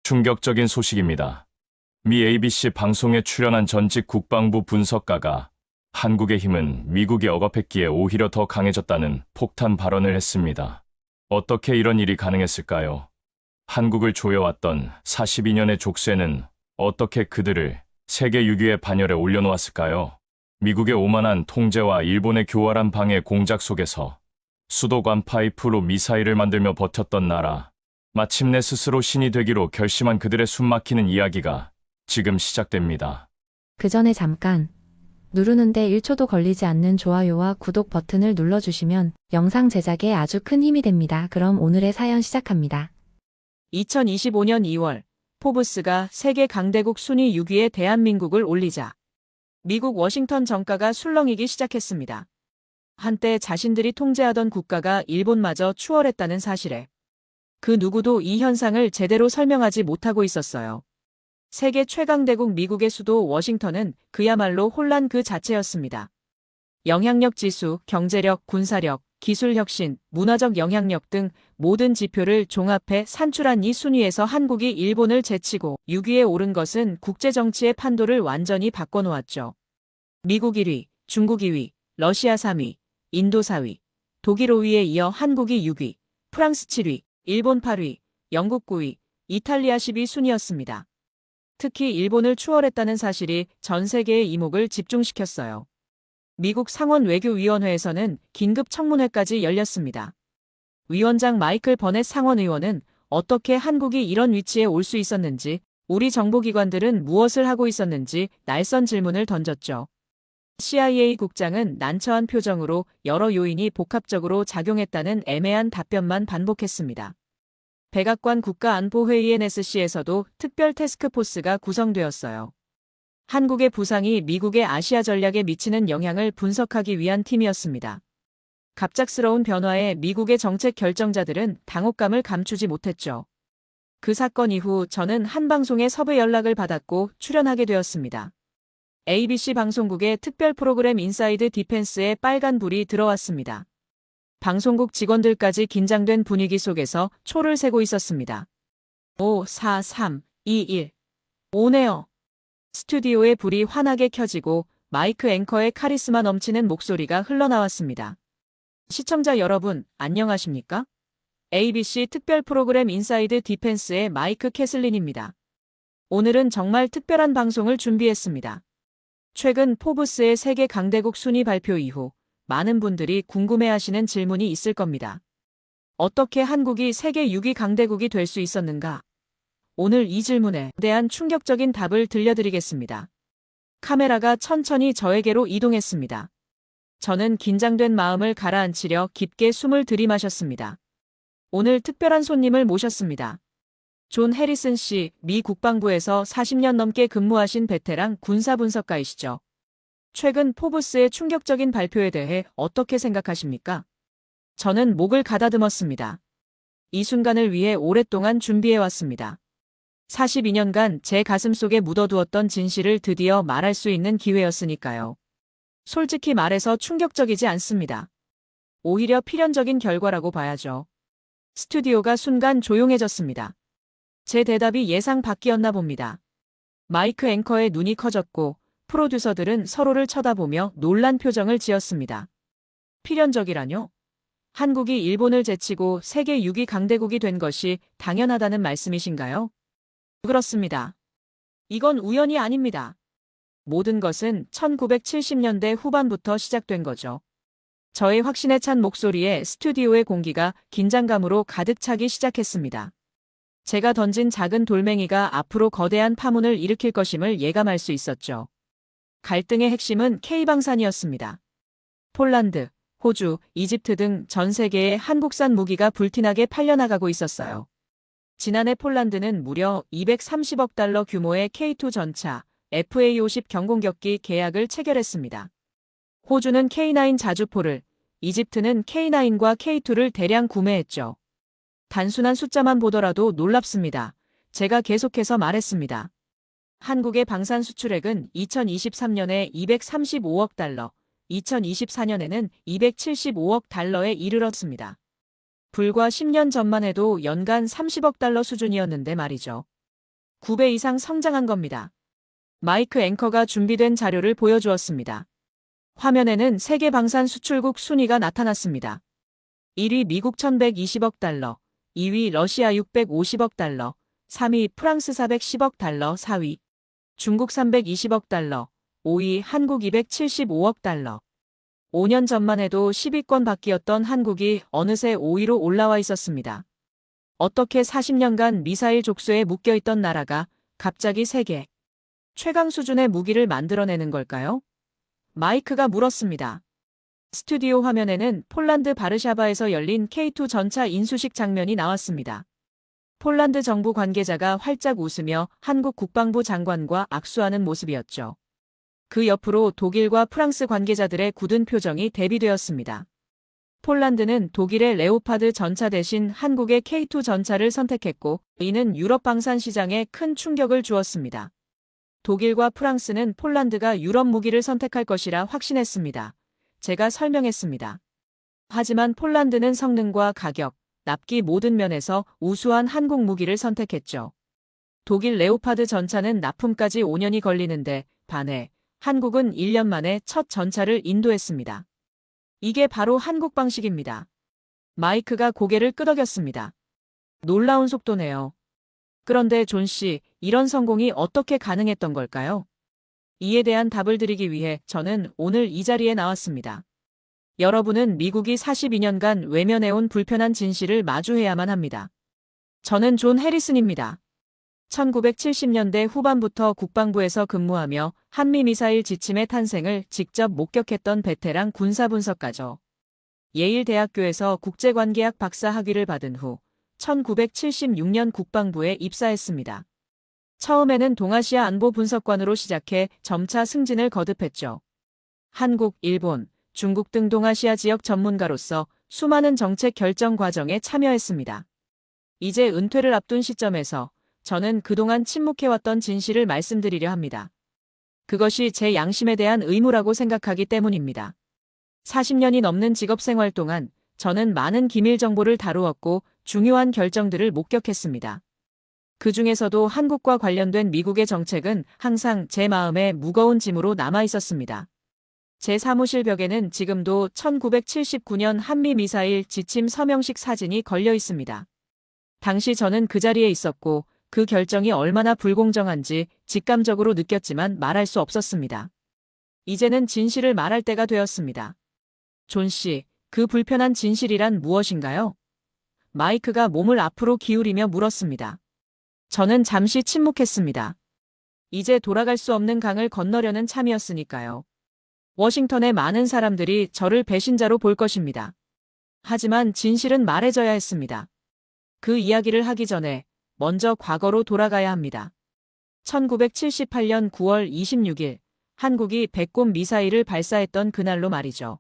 충격적인 소식입니다. 미 ABC 방송에 출연한 전직 국방부 분석가가 한국의 힘은 미국이 억압했기에 오히려 더 강해졌다는 폭탄 발언을 했습니다. 어떻게 이런 일이 가능했을까요? 한국을 조여왔던 42년의 족쇄는 어떻게 그들을 세계 6위의 반열에 올려놓았을까요? 미국의 오만한 통제와 일본의 교활한 방해 공작 속에서 수도관 파이프로 미사일을 만들며 버텼던 나라. 마침내 스스로 신이 되기로 결심한 그들의 숨막히는 이야기가 지금 시작됩니다. 그 전에 잠깐 누르는데 1초도 걸리지 않는 좋아요와 구독 버튼을 눌러주시면 영상 제작에 아주 큰 힘이 됩니다. 그럼 오늘의 사연 시작합니다. 2025년 2월 포브스가 세계 강대국 순위 6위에 대한민국을 올리자 미국 워싱턴 정가가 술렁이기 시작했습니다. 한때 자신들이 통제하던 국가가 일본마저 추월했다는 사실에 그 누구도 이 현상을 제대로 설명하지 못하고 있었어요. 세계 최강대국 미국의 수도 워싱턴은 그야말로 혼란 그 자체였습니다. 영향력 지수, 경제력, 군사력, 기술 혁신, 문화적 영향력 등 모든 지표를 종합해 산출한 이 순위에서 한국이 일본을 제치고 6위에 오른 것은 국제정치의 판도를 완전히 바꿔놓았죠. 미국 1위, 중국 2위, 러시아 3위, 인도 4위, 독일 5위에 이어 한국이 6위, 프랑스 7위, 일본 8위, 영국 9위, 이탈리아 10위 순이었습니다. 특히 일본을 추월했다는 사실이 전 세계의 이목을 집중시켰어요. 미국 상원 외교위원회에서는 긴급 청문회까지 열렸습니다. 위원장 마이클 버넷 상원 의원은 어떻게 한국이 이런 위치에 올 수 있었는지, 우리 정보기관들은 무엇을 하고 있었는지 날선 질문을 던졌죠. CIA 국장은 난처한 표정으로 여러 요인이 복합적으로 작용했다는 애매한 답변만 반복했습니다. 백악관 국가안보회의 NSC에서도 특별 태스크포스가 구성되었어요. 한국의 부상이 미국의 아시아 전략에 미치는 영향을 분석하기 위한 팀이었습니다. 갑작스러운 변화에 미국의 정책 결정자들은 당혹감을 감추지 못했죠. 그 사건 이후 저는 한 방송에 섭외 연락을 받았고 출연하게 되었습니다. ABC 방송국의 특별 프로그램 인사이드 디펜스에 빨간불이 들어왔습니다. 방송국 직원들까지 긴장된 분위기 속에서 초를 세고 있었습니다. 5, 4, 3, 2, 1. 오네요. 스튜디오의 불이 환하게 켜지고 마이크 앵커의 카리스마 넘치는 목소리가 흘러나왔습니다. 시청자 여러분, 안녕하십니까? ABC 특별 프로그램 인사이드 디펜스의 마이크 캐슬린입니다. 오늘은 정말 특별한 방송을 준비했습니다. 최근 포브스의 세계 강대국 순위 발표 이후 많은 분들이 궁금해하시는 질문이 있을 겁니다. 어떻게 한국이 세계 6위 강대국이 될 수 있었는가? 오늘 이 질문에 대한 충격적인 답을 들려드리겠습니다. 카메라가 천천히 저에게로 이동했습니다. 저는 긴장된 마음을 가라앉히려 깊게 숨을 들이마셨습니다. 오늘 특별한 손님을 모셨습니다. 존 해리슨 씨, 미 국방부에서 40년 넘게 근무하신 베테랑 군사 분석가이시죠. 최근 포브스의 충격적인 발표에 대해 어떻게 생각하십니까? 저는 목을 가다듬었습니다. 이 순간을 위해 오랫동안 준비해왔습니다. 42년간 제 가슴속에 묻어두었던 진실을 드디어 말할 수 있는 기회였으니까요. 솔직히 말해서 충격적이지 않습니다. 오히려 필연적인 결과라고 봐야죠. 스튜디오가 순간 조용해졌습니다. 제 대답이 예상 밖이었나 봅니다. 마이크 앵커의 눈이 커졌고 프로듀서들은 서로를 쳐다보며 놀란 표정을 지었습니다. 필연적이라뇨? 한국이 일본을 제치고 세계 6위 강대국이 된 것이 당연하다는 말씀이신가요? 그렇습니다. 이건 우연이 아닙니다. 모든 것은 1970년대 후반부터 시작된 거죠. 저의 확신에 찬 목소리에 스튜디오의 공기가 긴장감으로 가득 차기 시작했습니다. 제가 던진 작은 돌멩이가 앞으로 거대한 파문을 일으킬 것임을 예감할 수 있었죠. 갈등의 핵심은 K방산이었습니다. 폴란드, 호주, 이집트 등 전 세계에 한국산 무기가 불티나게 팔려나가고 있었어요. 지난해 폴란드는 무려 230억 달러 규모의 K2 전차, FA-50 경공격기 계약을 체결했습니다. 호주는 K9 자주포를, 이집트는 K9과 K2를 대량 구매했죠. 단순한 숫자만 보더라도 놀랍습니다. 제가 계속해서 말했습니다. 한국의 방산 수출액은 2023년에 235억 달러, 2024년에는 275억 달러에 이르렀습니다. 불과 10년 전만 해도 연간 30억 달러 수준이었는데 말이죠. 9배 이상 성장한 겁니다. 마이크 앵커가 준비된 자료를 보여주었습니다. 화면에는 세계 방산 수출국 순위가 나타났습니다. 1위 미국 1120억 달러, 2위 러시아 650억 달러, 3위 프랑스 410억 달러, 4위 중국 320억 달러, 5위 한국 275억 달러. 5년 전만 해도 10위권 밖이었던 한국이 어느새 5위로 올라와 있었습니다. 어떻게 40년간 미사일 족쇄에 묶여있던 나라가 갑자기 세계 최강 수준의 무기를 만들어내는 걸까요? 마이크가 물었습니다. 스튜디오 화면에는 폴란드 바르샤바에서 열린 K2 전차 인수식 장면이 나왔습니다. 폴란드 정부 관계자가 활짝 웃으며 한국 국방부 장관과 악수하는 모습이었죠. 그 옆으로 독일과 프랑스 관계자들의 굳은 표정이 대비되었습니다. 폴란드는 독일의 레오파드 전차 대신 한국의 K2 전차를 선택했고, 이는 유럽 방산 시장에 큰 충격을 주었습니다. 독일과 프랑스는 폴란드가 유럽 무기를 선택할 것이라 확신했습니다. 제가 설명했습니다. 하지만 폴란드는 성능과 가격, 납기 모든 면에서 우수한 한국 무기를 선택했죠. 독일 레오파드 전차는 납품까지 5년이 걸리는데 반해 한국은 1년 만에 첫 전차를 인도했습니다. 이게 바로 한국 방식입니다. 마이크가 고개를 끄덕였습니다. 놀라운 속도네요. 그런데 존 씨, 이런 성공이 어떻게 가능했던 걸까요? 이에 대한 답을 드리기 위해 저는 오늘 이 자리에 나왔습니다. 여러분은 미국이 42년간 외면해온 불편한 진실을 마주해야만 합니다. 저는 존 해리슨입니다. 1970년대 후반부터 국방부에서 근무하며 한미미사일 지침의 탄생을 직접 목격했던 베테랑 군사분석가죠. 예일대학교에서 국제관계학 박사 학위를 받은 후 1976년 국방부에 입사했습니다. 처음에는 동아시아 안보 분석관으로 시작해 점차 승진을 거듭했죠. 한국, 일본, 중국 등 동아시아 지역 전문가로서 수많은 정책 결정 과정에 참여했습니다. 이제 은퇴를 앞둔 시점에서 저는 그동안 침묵해왔던 진실을 말씀드리려 합니다. 그것이 제 양심에 대한 의무라고 생각하기 때문입니다. 40년이 넘는 직업생활 동안 저는 많은 기밀 정보를 다루었고 중요한 결정들을 목격했습니다. 그 중에서도 한국과 관련된 미국의 정책은 항상 제 마음에 무거운 짐으로 남아 있었습니다. 제 사무실 벽에는 지금도 1979년 한미미사일 지침 서명식 사진이 걸려 있습니다. 당시 저는 그 자리에 있었고 그 결정이 얼마나 불공정한지 직감적으로 느꼈지만 말할 수 없었습니다. 이제는 진실을 말할 때가 되었습니다. 존 씨, 그 불편한 진실이란 무엇인가요? 마이크가 몸을 앞으로 기울이며 물었습니다. 저는 잠시 침묵했습니다. 이제 돌아갈 수 없는 강을 건너려는 참이었으니까요. 워싱턴의 많은 사람들이 저를 배신자로 볼 것입니다. 하지만 진실은 말해져야 했습니다. 그 이야기를 하기 전에 먼저 과거로 돌아가야 합니다. 1978년 9월 26일 한국이 백곰 미사일을 발사했던 그날로 말이죠.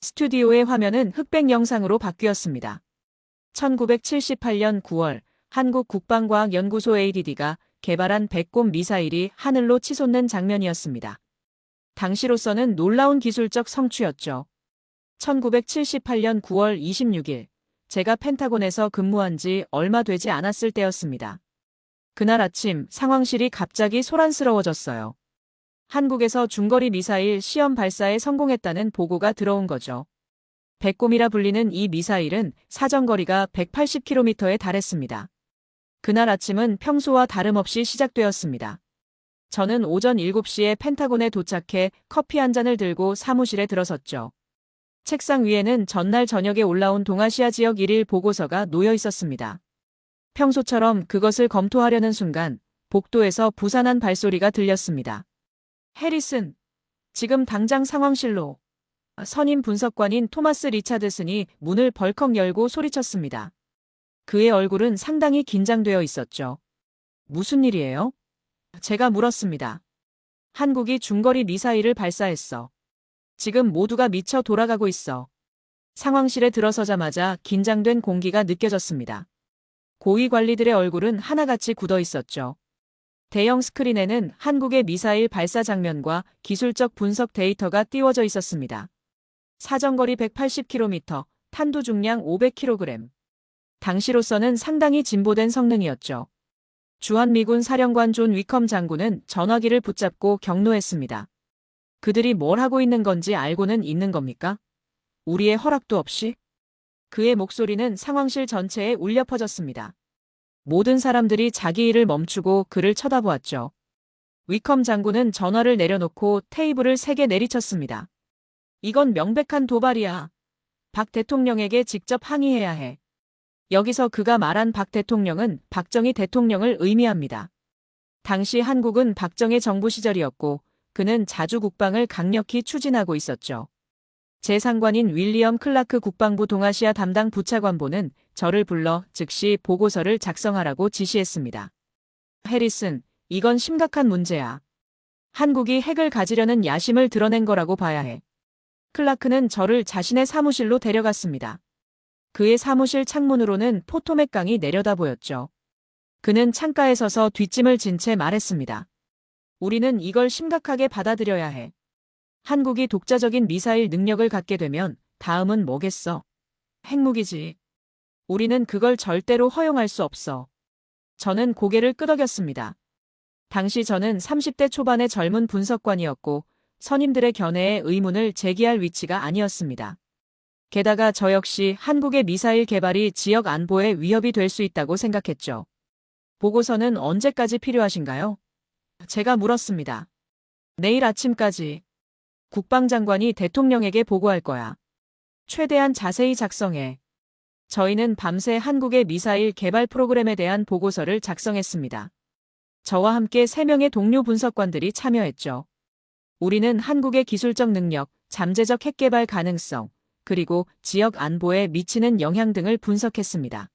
스튜디오의 화면은 흑백 영상으로 바뀌었습니다. 1978년 9월 한국국방과학연구소 ADD가 개발한 백곰 미사일이 하늘로 치솟는 장면이었습니다. 당시로서는 놀라운 기술적 성취였죠. 1978년 9월 26일 제가 펜타곤에서 근무한 지 얼마 되지 않았을 때였습니다. 그날 아침 상황실이 갑자기 소란스러워졌어요. 한국에서 중거리 미사일 시험 발사에 성공했다는 보고가 들어온 거죠. 백곰이라 불리는 이 미사일은 사정거리가 180km에 달했습니다. 그날 아침은 평소와 다름없이 시작되었습니다. 저는 오전 7시에 펜타곤에 도착해 커피 한 잔을 들고 사무실에 들어섰죠. 책상 위에는 전날 저녁에 올라온 동아시아 지역 1일 보고서가 놓여 있었습니다. 평소처럼 그것을 검토하려는 순간 복도에서 부산한 발소리가 들렸습니다. 해리슨, 지금 당장 상황실로. 선임 분석관인 토마스 리차드슨이 문을 벌컥 열고 소리쳤습니다. 그의 얼굴은 상당히 긴장되어 있었죠. 무슨 일이에요? 제가 물었습니다. 한국이 중거리 미사일을 발사했어. 지금 모두가 미쳐 돌아가고 있어. 상황실에 들어서자마자 긴장된 공기가 느껴졌습니다. 고위 관리들의 얼굴은 하나같이 굳어 있었죠. 대형 스크린에는 한국의 미사일 발사 장면과 기술적 분석 데이터가 띄워져 있었습니다. 사정거리 180km, 탄두 중량 500kg. 당시로서는 상당히 진보된 성능이었죠. 주한미군 사령관 존 위컴 장군은 전화기를 붙잡고 경로했습니다. 그들이 뭘 하고 있는 건지 알고는 있는 겁니까? 우리의 허락도 없이? 그의 목소리는 상황실 전체에 울려 퍼졌습니다. 모든 사람들이 자기 일을 멈추고 그를 쳐다보았죠. 위컴 장군은 전화를 내려놓고 테이블을 3개 내리쳤습니다. 이건 명백한 도발이야. 박 대통령에게 직접 항의해야 해. 여기서 그가 말한 박 대통령은 박정희 대통령을 의미합니다. 당시 한국은 박정희 정부 시절이었고 그는 자주 국방을 강력히 추진하고 있었죠. 제3관인 윌리엄 클라크 국방부 동아시아 담당 부차관보는 저를 불러 즉시 보고서를 작성하라고 지시했습니다. 해리슨, 이건 심각한 문제야. 한국이 핵을 가지려는 야심을 드러낸 거라고 봐야 해. 클라크는 저를 자신의 사무실로 데려갔습니다. 그의 사무실 창문으로는 포토맥 강이 내려다 보였죠. 그는 창가에 서서 뒷짐을 진 채 말했습니다. 우리는 이걸 심각하게 받아들여야 해. 한국이 독자적인 미사일 능력을 갖게 되면 다음은 뭐겠어? 핵무기지. 우리는 그걸 절대로 허용할 수 없어. 저는 고개를 끄덕였습니다. 당시 저는 30대 초반의 젊은 분석관이었고 선임들의 견해에 의문을 제기할 위치가 아니었습니다. 게다가 저 역시 한국의 미사일 개발이 지역 안보에 위협이 될 수 있다고 생각했죠. 보고서는 언제까지 필요하신가요? 제가 물었습니다. 내일 아침까지. 국방장관이 대통령에게 보고할 거야. 최대한 자세히 작성해. 저희는 밤새 한국의 미사일 개발 프로그램에 대한 보고서를 작성했습니다. 저와 함께 3명의 동료 분석관들이 참여했죠. 우리는 한국의 기술적 능력, 잠재적 핵 개발 가능성, 그리고 지역 안보에 미치는 영향 등을 분석했습니다.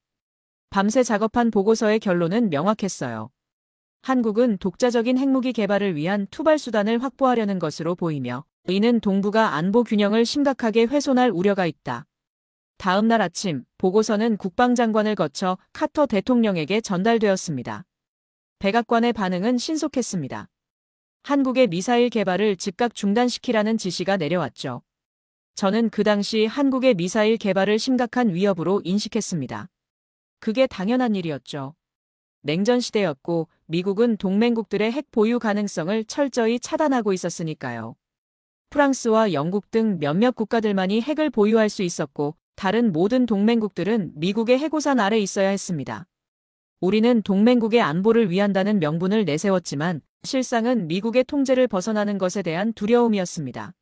밤새 작업한 보고서의 결론은 명확했어요. 한국은 독자적인 핵무기 개발을 위한 투발 수단을 확보하려는 것으로 보이며 이는 동북아 안보 균형을 심각하게 훼손할 우려가 있다. 다음 날 아침 보고서는 국방장관을 거쳐 카터 대통령에게 전달되었습니다. 백악관의 반응은 신속했습니다. 한국의 미사일 개발을 즉각 중단시키라는 지시가 내려왔죠. 저는 그 당시 한국의 미사일 개발을 심각한 위협으로 인식했습니다. 그게 당연한 일이었죠. 냉전 시대였고 미국은 동맹국들의 핵 보유 가능성을 철저히 차단하고 있었으니까요. 프랑스와 영국 등 몇몇 국가들만이 핵을 보유할 수 있었고 다른 모든 동맹국들은 미국의 해고산 아래 있어야 했습니다. 우리는 동맹국의 안보를 위한다는 명분을 내세웠지만 실상은 미국의 통제를 벗어나는 것에 대한 두려움이었습니다.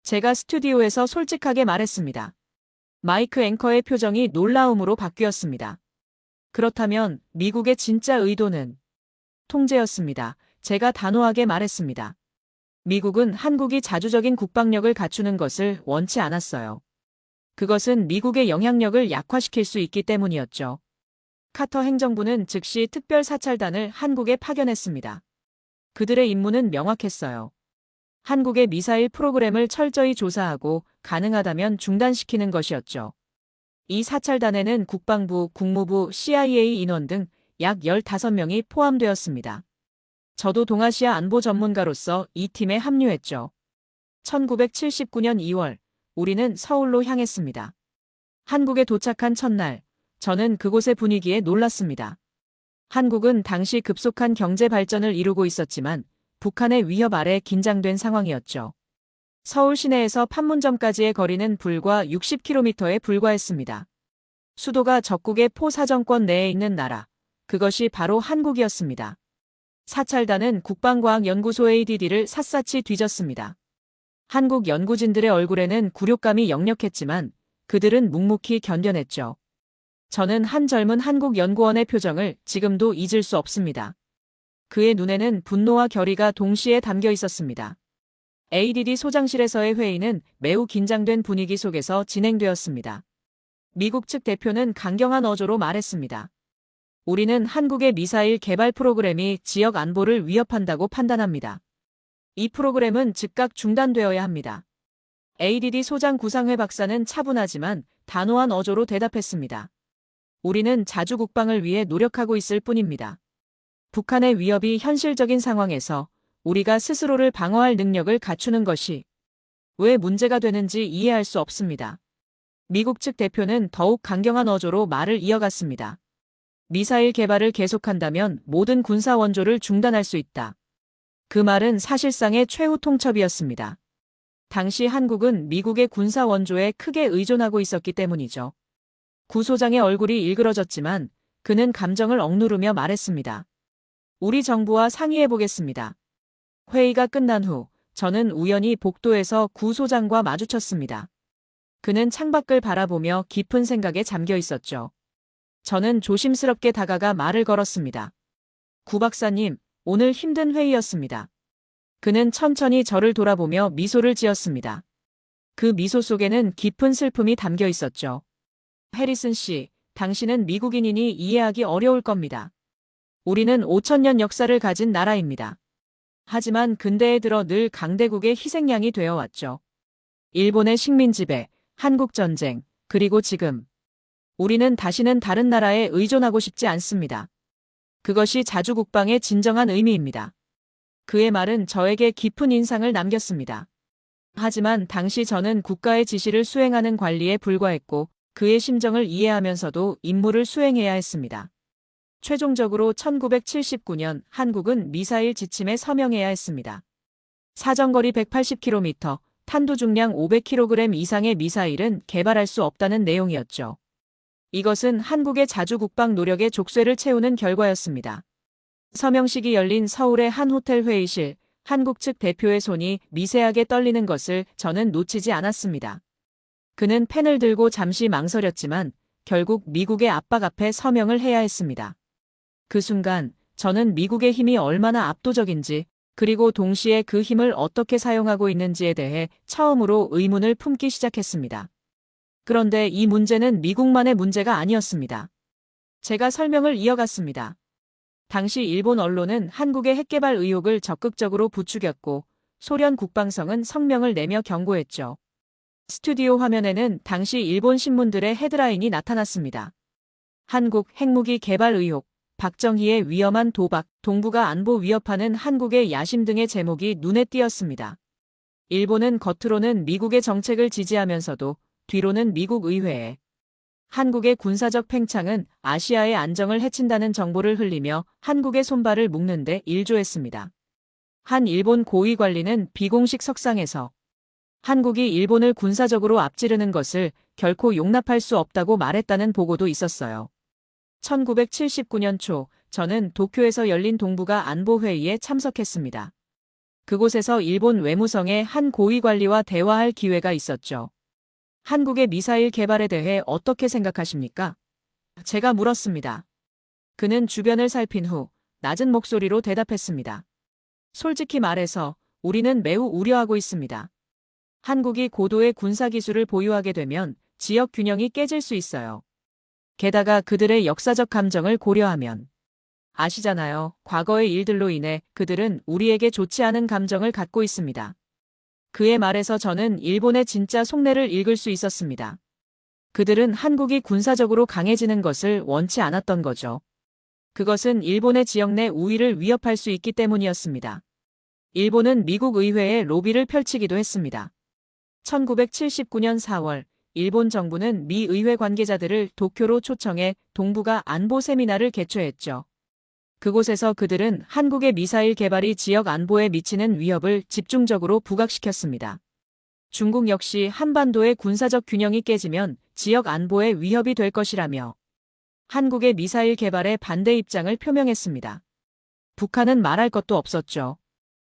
제가 스튜디오에서 솔직하게 말했습니다. 마이크 앵커의 표정이 놀라움으로 바뀌었습니다. 그렇다면 미국의 진짜 의도는 통제였습니다. 제가 단호하게 말했습니다. 미국은 한국이 자주적인 국방력을 갖추는 것을 원치 않았어요. 그것은 미국의 영향력을 약화시킬 수 있기 때문이었죠. 카터 행정부는 즉시 특별 사찰단을 한국에 파견했습니다. 그들의 임무는 명확했어요. 한국의 미사일 프로그램을 철저히 조사하고 가능하다면 중단시키는 것이었죠. 이 사찰단에는 국방부, 국무부, CIA 인원 등 약 15명이 포함되었습니다. 저도 동아시아 안보 전문가로서 이 팀에 합류했죠. 1979년 2월, 우리는 서울로 향했습니다. 한국에 도착한 첫날, 저는 그곳의 분위기에 놀랐습니다. 한국은 당시 급속한 경제 발전을 이루고 있었지만 북한의 위협 아래 긴장된 상황이었죠. 서울 시내에서 판문점까지의 거리는 불과 60km에 불과했습니다. 수도가 적국의 포사정권 내에 있는 나라, 그것이 바로 한국이었습니다. 사찰단은 국방과학연구소 ADD를 샅샅이 뒤졌습니다. 한국 연구진들의 얼굴에는 굴욕감이 역력했지만 그들은 묵묵히 견뎌냈죠. 저는 한 젊은 한국 연구원의 표정을 지금도 잊을 수 없습니다. 그의 눈에는 분노와 결의가 동시에 담겨 있었습니다. ADD 소장실에서의 회의는 매우 긴장된 분위기 속에서 진행되었습니다. 미국 측 대표는 강경한 어조로 말했습니다. 우리는 한국의 미사일 개발 프로그램이 지역 안보를 위협한다고 판단합니다. 이 프로그램은 즉각 중단되어야 합니다. ADD 소장 구상회 박사는 차분하지만 단호한 어조로 대답했습니다. 우리는 자주 국방을 위해 노력하고 있을 뿐입니다. 북한의 위협이 현실적인 상황에서 우리가 스스로를 방어할 능력을 갖추는 것이 왜 문제가 되는지 이해할 수 없습니다. 미국 측 대표는 더욱 강경한 어조로 말을 이어갔습니다. 미사일 개발을 계속한다면 모든 군사 원조를 중단할 수 있다. 그 말은 사실상의 최후 통첩이었습니다. 당시 한국은 미국의 군사 원조에 크게 의존하고 있었기 때문이죠. 구 소장의 얼굴이 일그러졌지만 그는 감정을 억누르며 말했습니다. 우리 정부와 상의해 보겠습니다. 회의가 끝난 후 저는 우연히 복도에서 구 소장과 마주쳤습니다. 그는 창밖을 바라보며 깊은 생각에 잠겨 있었죠. 저는 조심스럽게 다가가 말을 걸었습니다. 구 박사님, 오늘 힘든 회의였습니다. 그는 천천히 저를 돌아보며 미소를 지었습니다. 그 미소 속에는 깊은 슬픔이 담겨 있었죠. 해리슨 씨, 당신은 미국인이니 이해하기 어려울 겁니다. 우리는 5,000년 역사를 가진 나라입니다. 하지만 근대에 들어 늘 강대국의 희생양이 되어 왔죠. 일본의 식민지배, 한국전쟁, 그리고 지금. 우리는 다시는 다른 나라에 의존하고 싶지 않습니다. 그것이 자주국방의 진정한 의미입니다. 그의 말은 저에게 깊은 인상을 남겼습니다. 하지만 당시 저는 국가의 지시를 수행하는 관리에 불과했고 그의 심정을 이해하면서도 임무를 수행해야 했습니다. 최종적으로 1979년 한국은 미사일 지침에 서명해야 했습니다. 사정거리 180km, 탄두 중량 500kg 이상의 미사일은 개발할 수 없다는 내용이었죠. 이것은 한국의 자주국방 노력의 족쇄를 채우는 결과였습니다. 서명식이 열린 서울의 한 호텔 회의실, 한국 측 대표의 손이 미세하게 떨리는 것을 저는 놓치지 않았습니다. 그는 펜을 들고 잠시 망설였지만 결국 미국의 압박 앞에 서명을 해야 했습니다. 그 순간 저는 미국의 힘이 얼마나 압도적인지 그리고 동시에 그 힘을 어떻게 사용하고 있는지에 대해 처음으로 의문을 품기 시작했습니다. 그런데 이 문제는 미국만의 문제가 아니었습니다. 제가 설명을 이어갔습니다. 당시 일본 언론은 한국의 핵개발 의혹을 적극적으로 부추겼고 소련 국방성은 성명을 내며 경고했죠. 스튜디오 화면에는 당시 일본 신문들의 헤드라인이 나타났습니다. 한국 핵무기 개발 의혹, 박정희의 위험한 도박, 동북아 안보 위협하는 한국의 야심 등의 제목이 눈에 띄었습니다. 일본은 겉으로는 미국의 정책을 지지하면서도 뒤로는 미국 의회에 한국의 군사적 팽창은 아시아의 안정을 해친다는 정보를 흘리며 한국의 손발을 묶는 데 일조했습니다. 한 일본 고위 관리는 비공식 석상에서 한국이 일본을 군사적으로 앞지르는 것을 결코 용납할 수 없다고 말했다는 보고도 있었어요. 1979년 초 저는 도쿄에서 열린 동북아 안보회의에 참석했습니다. 그곳에서 일본 외무성의 한 고위 관리와 대화할 기회가 있었죠. 한국의 미사일 개발에 대해 어떻게 생각하십니까? 제가 물었습니다. 그는 주변을 살핀 후 낮은 목소리로 대답했습니다. 솔직히 말해서 우리는 매우 우려하고 있습니다. 한국이 고도의 군사기술을 보유하게 되면 지역 균형이 깨질 수 있어요. 게다가 그들의 역사적 감정을 고려하면 아시잖아요. 과거의 일들로 인해 그들은 우리에게 좋지 않은 감정을 갖고 있습니다. 그의 말에서 저는 일본의 진짜 속내를 읽을 수 있었습니다. 그들은 한국이 군사적으로 강해지는 것을 원치 않았던 거죠. 그것은 일본의 지역 내 우위를 위협할 수 있기 때문이었습니다. 일본은 미국 의회에 로비를 펼치기도 했습니다. 1979년 4월 일본 정부는 미 의회 관계자들을 도쿄로 초청해 동북아 안보 세미나를 개최했죠. 그곳에서 그들은 한국의 미사일 개발이 지역 안보에 미치는 위협을 집중적으로 부각시켰습니다. 중국 역시 한반도의 군사적 균형이 깨지면 지역 안보에 위협이 될 것이라며 한국의 미사일 개발에 반대 입장을 표명했습니다. 북한은 말할 것도 없었죠.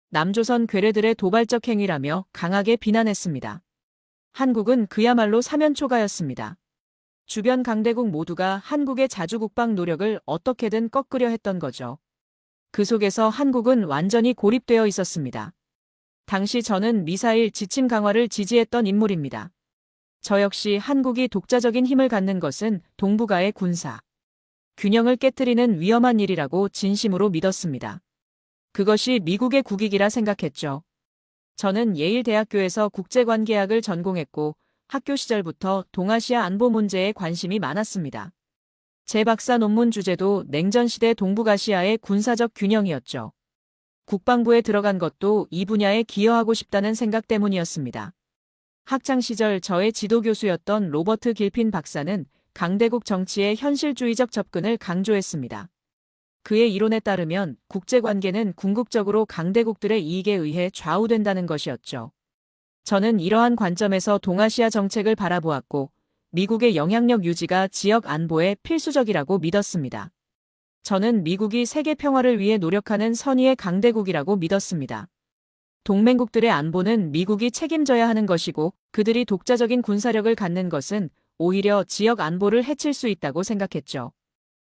남조선 괴뢰들의 도발적 행위라며 강하게 비난했습니다. 한국은 그야말로 사면초가였습니다. 주변 강대국 모두가 한국의 자주국방 노력을 어떻게든 꺾으려 했던 거죠. 그 속에서 한국은 완전히 고립되어 있었습니다. 당시 저는 미사일 지침 강화를 지지했던 인물입니다. 저 역시 한국이 독자적인 힘을 갖는 것은 동북아의 군사 균형을 깨뜨리는 위험한 일이라고 진심으로 믿었습니다. 그것이 미국의 국익이라 생각했죠. 저는 예일대학교에서 국제관계학을 전공했고 학교 시절부터 동아시아 안보 문제에 관심이 많았습니다. 제 박사 논문 주제도 냉전시대 동북아시아의 군사적 균형이었죠. 국방부에 들어간 것도 이 분야에 기여하고 싶다는 생각 때문이었습니다. 학창시절 저의 지도교수였던 로버트 길핀 박사는 강대국 정치의 현실주의적 접근을 강조했습니다. 그의 이론에 따르면 국제관계는 궁극적으로 강대국들의 이익에 의해 좌우된다는 것이었죠. 저는 이러한 관점에서 동아시아 정책을 바라보았고, 미국의 영향력 유지가 지역 안보에 필수적이라고 믿었습니다. 저는 미국이 세계 평화를 위해 노력하는 선의의 강대국이라고 믿었습니다. 동맹국들의 안보는 미국이 책임져야 하는 것이고, 그들이 독자적인 군사력을 갖는 것은 오히려 지역 안보를 해칠 수 있다고 생각했죠.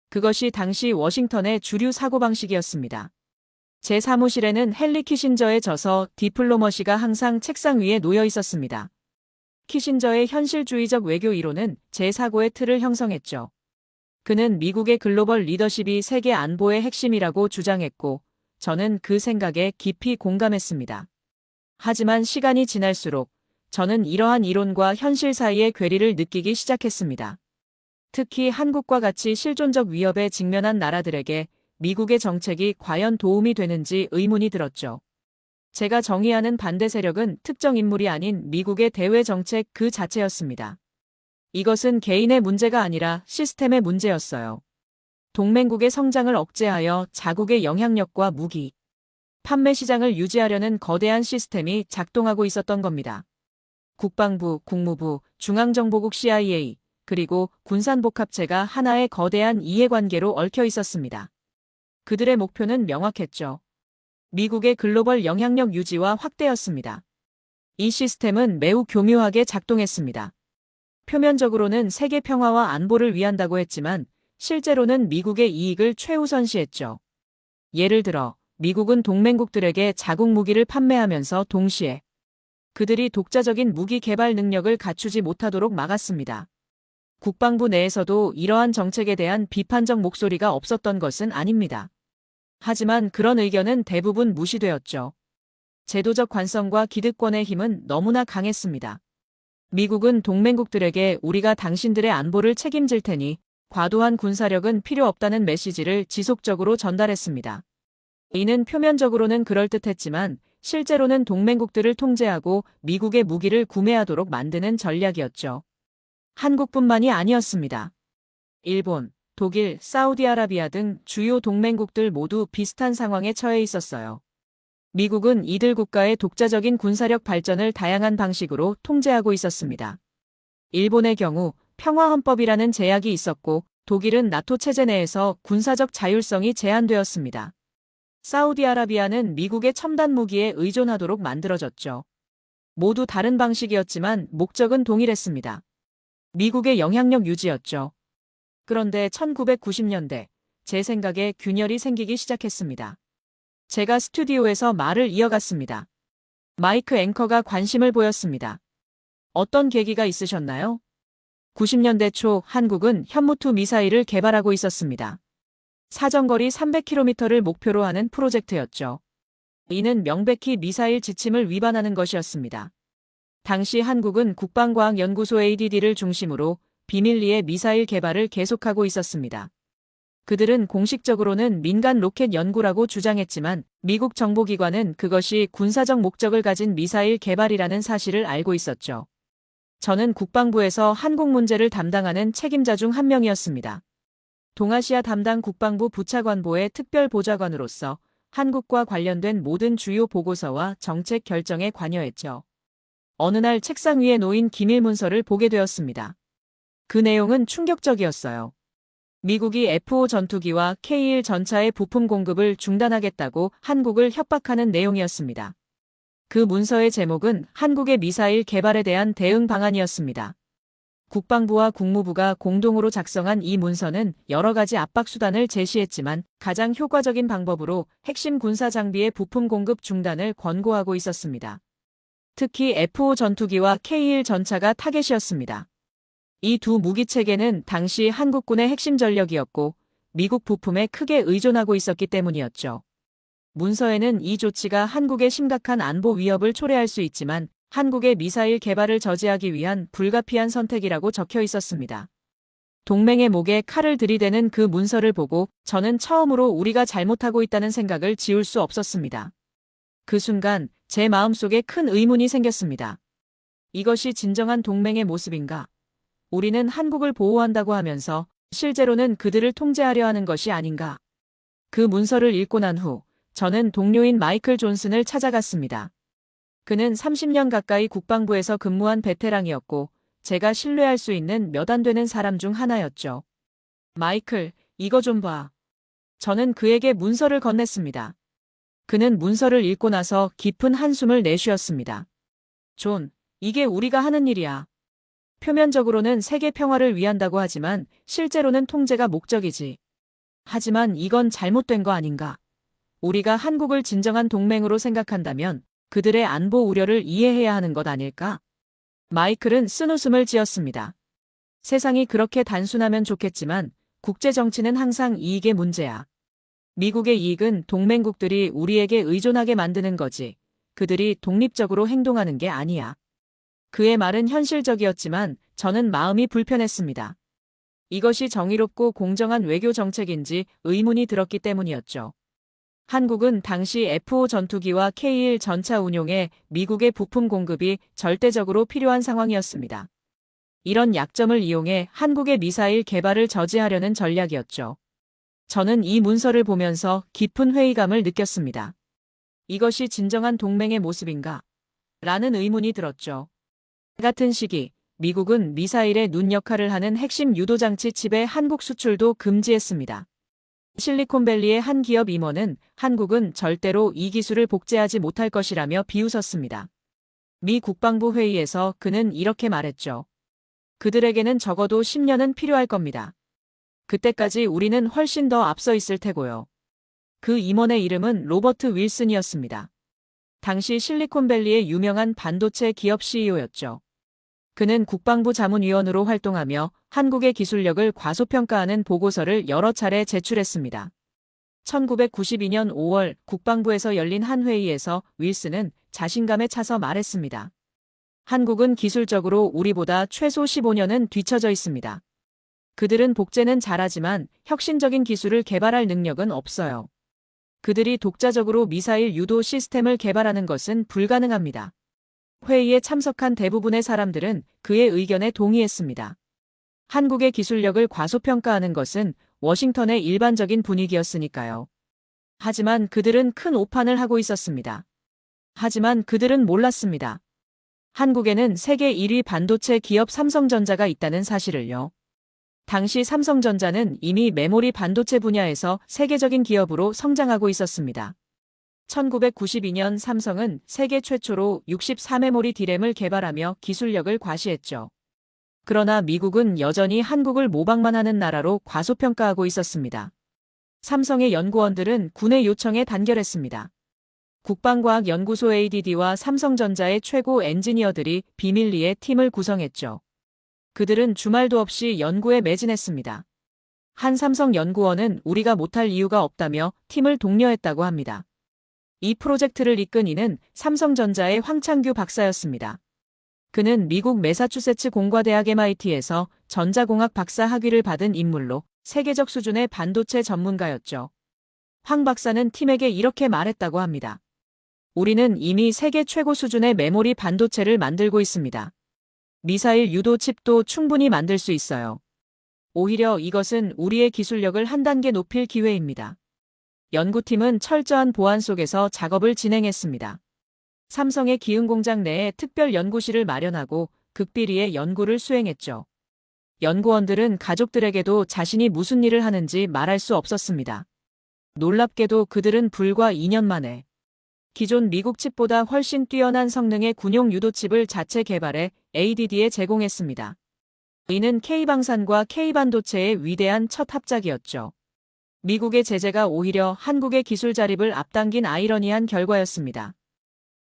그것이 당시 워싱턴의 주류 사고방식이었습니다. 제 사무실에는 헨리 키신저의 저서 디플로머시가 항상 책상 위에 놓여 있었습니다. 키신저의 현실주의적 외교 이론은 제 사고의 틀을 형성했죠. 그는 미국의 글로벌 리더십이 세계 안보의 핵심이라고 주장했고, 저는 그 생각에 깊이 공감했습니다. 하지만 시간이 지날수록 저는 이러한 이론과 현실 사이의 괴리를 느끼기 시작했습니다. 특히 한국과 같이 실존적 위협에 직면한 나라들에게 미국의 정책이 과연 도움이 되는지 의문이 들었죠. 제가 정의하는 반대 세력은 특정 인물이 아닌 미국의 대외 정책 그 자체였습니다. 이것은 개인의 문제가 아니라 시스템의 문제였어요. 동맹국의 성장을 억제하여 자국의 영향력과 무기, 판매 시장을 유지하려는 거대한 시스템이 작동하고 있었던 겁니다. 국방부, 국무부, 중앙정보국 CIA, 그리고 군산복합체가 하나의 거대한 이해관계로 얽혀 있었습니다. 그들의 목표는 명확했죠. 미국의 글로벌 영향력 유지와 확대였습니다. 이 시스템은 매우 교묘하게 작동했습니다. 표면적으로는 세계 평화와 안보를 위한다고 했지만 실제로는 미국의 이익을 최우선시했죠. 예를 들어 미국은 동맹국들에게 자국 무기를 판매하면서 동시에 그들이 독자적인 무기 개발 능력을 갖추지 못하도록 막았습니다. 국방부 내에서도 이러한 정책에 대한 비판적 목소리가 없었던 것은 아닙니다. 하지만 그런 의견은 대부분 무시되었죠. 제도적 관성과 기득권의 힘은 너무나 강했습니다. 미국은 동맹국들에게 우리가 당신들의 안보를 책임질 테니 과도한 군사력은 필요 없다는 메시지를 지속적으로 전달했습니다. 이는 표면적으로는 그럴듯했지만 실제로는 동맹국들을 통제하고 미국의 무기를 구매하도록 만드는 전략이었죠. 한국뿐만이 아니었습니다. 일본, 독일, 사우디아라비아 등 주요 동맹국들 모두 비슷한 상황에 처해 있었어요. 미국은 이들 국가의 독자적인 군사력 발전을 다양한 방식으로 통제하고 있었습니다. 일본의 경우 평화헌법이라는 제약이 있었고 독일은 나토 체제 내에서 군사적 자율성이 제한되었습니다. 사우디아라비아는 미국의 첨단 무기에 의존하도록 만들어졌죠. 모두 다른 방식이었지만 목적은 동일했습니다. 미국의 영향력 유지였죠. 그런데 1990년대, 제 생각에 균열이 생기기 시작했습니다. 제가 스튜디오에서 말을 이어갔습니다. 마이크 앵커가 관심을 보였습니다. 어떤 계기가 있으셨나요? 90년대 초 한국은 현무투 미사일을 개발하고 있었습니다. 사정거리 300km를 목표로 하는 프로젝트였죠. 이는 명백히 미사일 지침을 위반하는 것이었습니다. 당시 한국은 국방과학연구소 ADD를 중심으로 비밀리에 미사일 개발을 계속하고 있었습니다. 그들은 공식적으로는 민간 로켓 연구라고 주장했지만 미국 정보기관은 그것이 군사적 목적을 가진 미사일 개발이라는 사실을 알고 있었죠. 저는 국방부에서 한국 문제를 담당하는 책임자 중 한 명이었습니다. 동아시아 담당 국방부 부차관보의 특별보좌관으로서 한국과 관련된 모든 주요 보고서와 정책 결정에 관여했죠. 어느 날 책상 위에 놓인 기밀 문서를 보게 되었습니다. 그 내용은 충격적이었어요. 미국이 F-5 전투기와 K-1 전차의 부품 공급을 중단하겠다고 한국을 협박하는 내용이었습니다. 그 문서의 제목은 한국의 미사일 개발에 대한 대응 방안이었습니다. 국방부와 국무부가 공동으로 작성한 이 문서는 여러 가지 압박 수단을 제시했지만 가장 효과적인 방법으로 핵심 군사 장비의 부품 공급 중단을 권고하고 있었습니다. 특히 F-5 전투기와 K-1 전차가 타겟이었습니다. 이 두 무기 체계는 당시 한국군의 핵심 전력이었고 미국 부품에 크게 의존하고 있었기 때문이었죠. 문서에는 이 조치가 한국의 심각한 안보 위협을 초래할 수 있지만 한국의 미사일 개발을 저지하기 위한 불가피한 선택이라고 적혀 있었습니다. 동맹의 목에 칼을 들이대는 그 문서를 보고 저는 처음으로 우리가 잘못하고 있다는 생각을 지울 수 없었습니다. 그 순간 제 마음속에 큰 의문이 생겼습니다. 이것이 진정한 동맹의 모습인가? 우리는 한국을 보호한다고 하면서 실제로는 그들을 통제하려 하는 것이 아닌가. 그 문서를 읽고 난 후 저는 동료인 마이클 존슨을 찾아갔습니다. 그는 30년 가까이 국방부에서 근무한 베테랑이었고 제가 신뢰할 수 있는 몇 안 되는 사람 중 하나였죠. 마이클, 이거 좀 봐. 저는 그에게 문서를 건넸습니다. 그는 문서를 읽고 나서 깊은 한숨을 내쉬었습니다. 존, 이게 우리가 하는 일이야. 표면적으로는 세계 평화를 위한다고 하지만 실제로는 통제가 목적이지. 하지만 이건 잘못된 거 아닌가? 우리가 한국을 진정한 동맹으로 생각한다면 그들의 안보 우려를 이해해야 하는 것 아닐까? 마이클은 쓴웃음을 지었습니다. 세상이 그렇게 단순하면 좋겠지만 국제 정치는 항상 이익의 문제야. 미국의 이익은 동맹국들이 우리에게 의존하게 만드는 거지. 그들이 독립적으로 행동하는 게 아니야. 그의 말은 현실적이었지만 저는 마음이 불편했습니다. 이것이 정의롭고 공정한 외교 정책인지 의문이 들었기 때문이었죠. 한국은 당시 F-5 전투기와 K-1 전차 운용에 미국의 부품 공급이 절대적으로 필요한 상황이었습니다. 이런 약점을 이용해 한국의 미사일 개발을 저지하려는 전략이었죠. 저는 이 문서를 보면서 깊은 회의감을 느꼈습니다. 이것이 진정한 동맹의 모습인가? 라는 의문이 들었죠. 같은 시기, 미국은 미사일의 눈 역할을 하는 핵심 유도장치 칩의 한국 수출도 금지했습니다. 실리콘밸리의 한 기업 임원은 한국은 절대로 이 기술을 복제하지 못할 것이라며 비웃었습니다. 미 국방부 회의에서 그는 이렇게 말했죠. 그들에게는 적어도 10년은 필요할 겁니다. 그때까지 우리는 훨씬 더 앞서 있을 테고요. 그 임원의 이름은 로버트 윌슨이었습니다. 당시 실리콘밸리의 유명한 반도체 기업 CEO였죠. 그는 국방부 자문위원으로 활동하며 한국의 기술력을 과소평가하는 보고서를 여러 차례 제출했습니다. 1992년 5월 국방부에서 열린 한 회의에서 윌슨은 자신감에 차서 말했습니다. 한국은 기술적으로 우리보다 최소 15년은 뒤처져 있습니다. 그들은 복제는 잘하지만 혁신적인 기술을 개발할 능력은 없어요. 그들이 독자적으로 미사일 유도 시스템을 개발하는 것은 불가능합니다. 회의에 참석한 대부분의 사람들은 그의 의견에 동의했습니다. 한국의 기술력을 과소평가하는 것은 워싱턴의 일반적인 분위기였으니까요. 하지만 그들은 큰 오판을 하고 있었습니다. 하지만 그들은 몰랐습니다. 한국에는 세계 1위 반도체 기업 삼성전자가 있다는 사실을요. 당시 삼성전자는 이미 메모리 반도체 분야에서 세계적인 기업으로 성장하고 있었습니다. 1992년 삼성은 세계 최초로 64메모리 D램을 개발하며 기술력을 과시했죠. 그러나 미국은 여전히 한국을 모방만 하는 나라로 과소평가하고 있었습니다. 삼성의 연구원들은 군의 요청에 단결했습니다. 국방과학연구소 ADD와 삼성전자의 최고 엔지니어들이 비밀리에 팀을 구성했죠. 그들은 주말도 없이 연구에 매진했습니다. 한 삼성 연구원은 우리가 못할 이유가 없다며 팀을 독려했다고 합니다. 이 프로젝트를 이끈 이는 삼성전자의 황창규 박사였습니다. 그는 미국 매사추세츠 공과대학 MIT에서 전자공학 박사 학위를 받은 인물로 세계적 수준의 반도체 전문가였죠. 황 박사는 팀에게 이렇게 말했다고 합니다. 우리는 이미 세계 최고 수준의 메모리 반도체를 만들고 있습니다. 미사일 유도 칩도 충분히 만들 수 있어요. 오히려 이것은 우리의 기술력을 한 단계 높일 기회입니다. 연구팀은 철저한 보안 속에서 작업을 진행했습니다. 삼성의 기흥공장 내에 특별 연구실을 마련하고 극비리의 연구를 수행했죠. 연구원들은 가족들에게도 자신이 무슨 일을 하는지 말할 수 없었습니다. 놀랍게도 그들은 불과 2년 만에 기존 미국 칩보다 훨씬 뛰어난 성능의 군용 유도칩을 자체 개발해 ADD에 제공했습니다. 이는 K방산과 K반도체의 위대한 첫 합작이었죠. 미국의 제재가 오히려 한국의 기술 자립을 앞당긴 아이러니한 결과였습니다.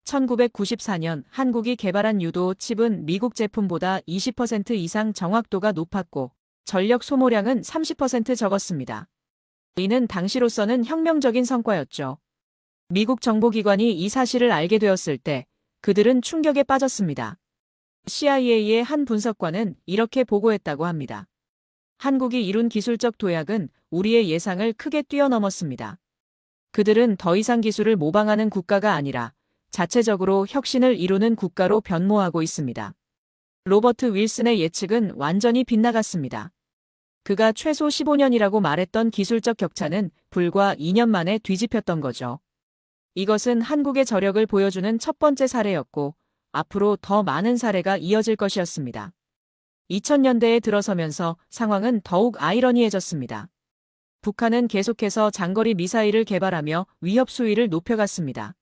1994년 한국이 개발한 유도 칩은 미국 제품보다 20% 이상 정확도가 높았고 전력 소모량은 30% 적었습니다. 이는 당시로서는 혁명적인 성과였죠. 미국 정보기관이 이 사실을 알게 되었을 때 그들은 충격에 빠졌습니다. CIA의 한 분석관은 이렇게 보고했다고 합니다. 한국이 이룬 기술적 도약은 우리의 예상을 크게 뛰어넘었습니다. 그들은 더 이상 기술을 모방하는 국가가 아니라 자체적으로 혁신을 이루는 국가로 변모하고 있습니다. 로버트 윌슨의 예측은 완전히 빗나갔습니다. 그가 최소 15년이라고 말했던 기술적 격차는 불과 2년 만에 뒤집혔던 거죠. 이것은 한국의 저력을 보여주는 첫 번째 사례였고, 앞으로 더 많은 사례가 이어질 것이었습니다. 2000년대에 들어서면서 상황은 더욱 아이러니해졌습니다. 북한은 계속해서 장거리 미사일을 개발하며 위협 수위를 높여갔습니다.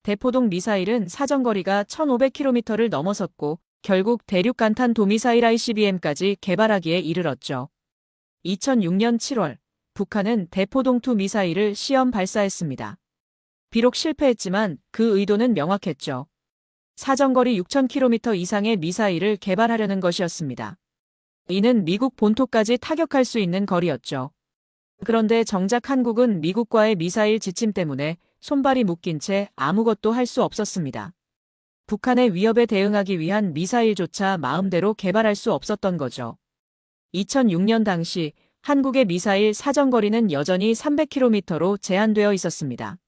대포동 미사일은 사정거리가 1500km를 넘어섰고 결국 대륙간탄 도미사일 ICBM까지 개발하기에 이르렀죠. 2006년 7월 북한은 대포동2 미사일을 시험 발사했습니다. 비록 실패했지만 그 의도는 명확했죠. 사정거리 6000km 이상의 미사일을 개발하려는 것이었습니다. 이는 미국 본토까지 타격할 수 있는 거리였죠. 그런데 정작 한국은 미국과의 미사일 지침 때문에 손발이 묶인 채 아무것도 할 수 없었습니다. 북한의 위협에 대응하기 위한 미사일조차 마음대로 개발할 수 없었던 거죠. 2006년 당시 한국의 미사일 사정거리는 여전히 300km로 제한되어 있었습니다.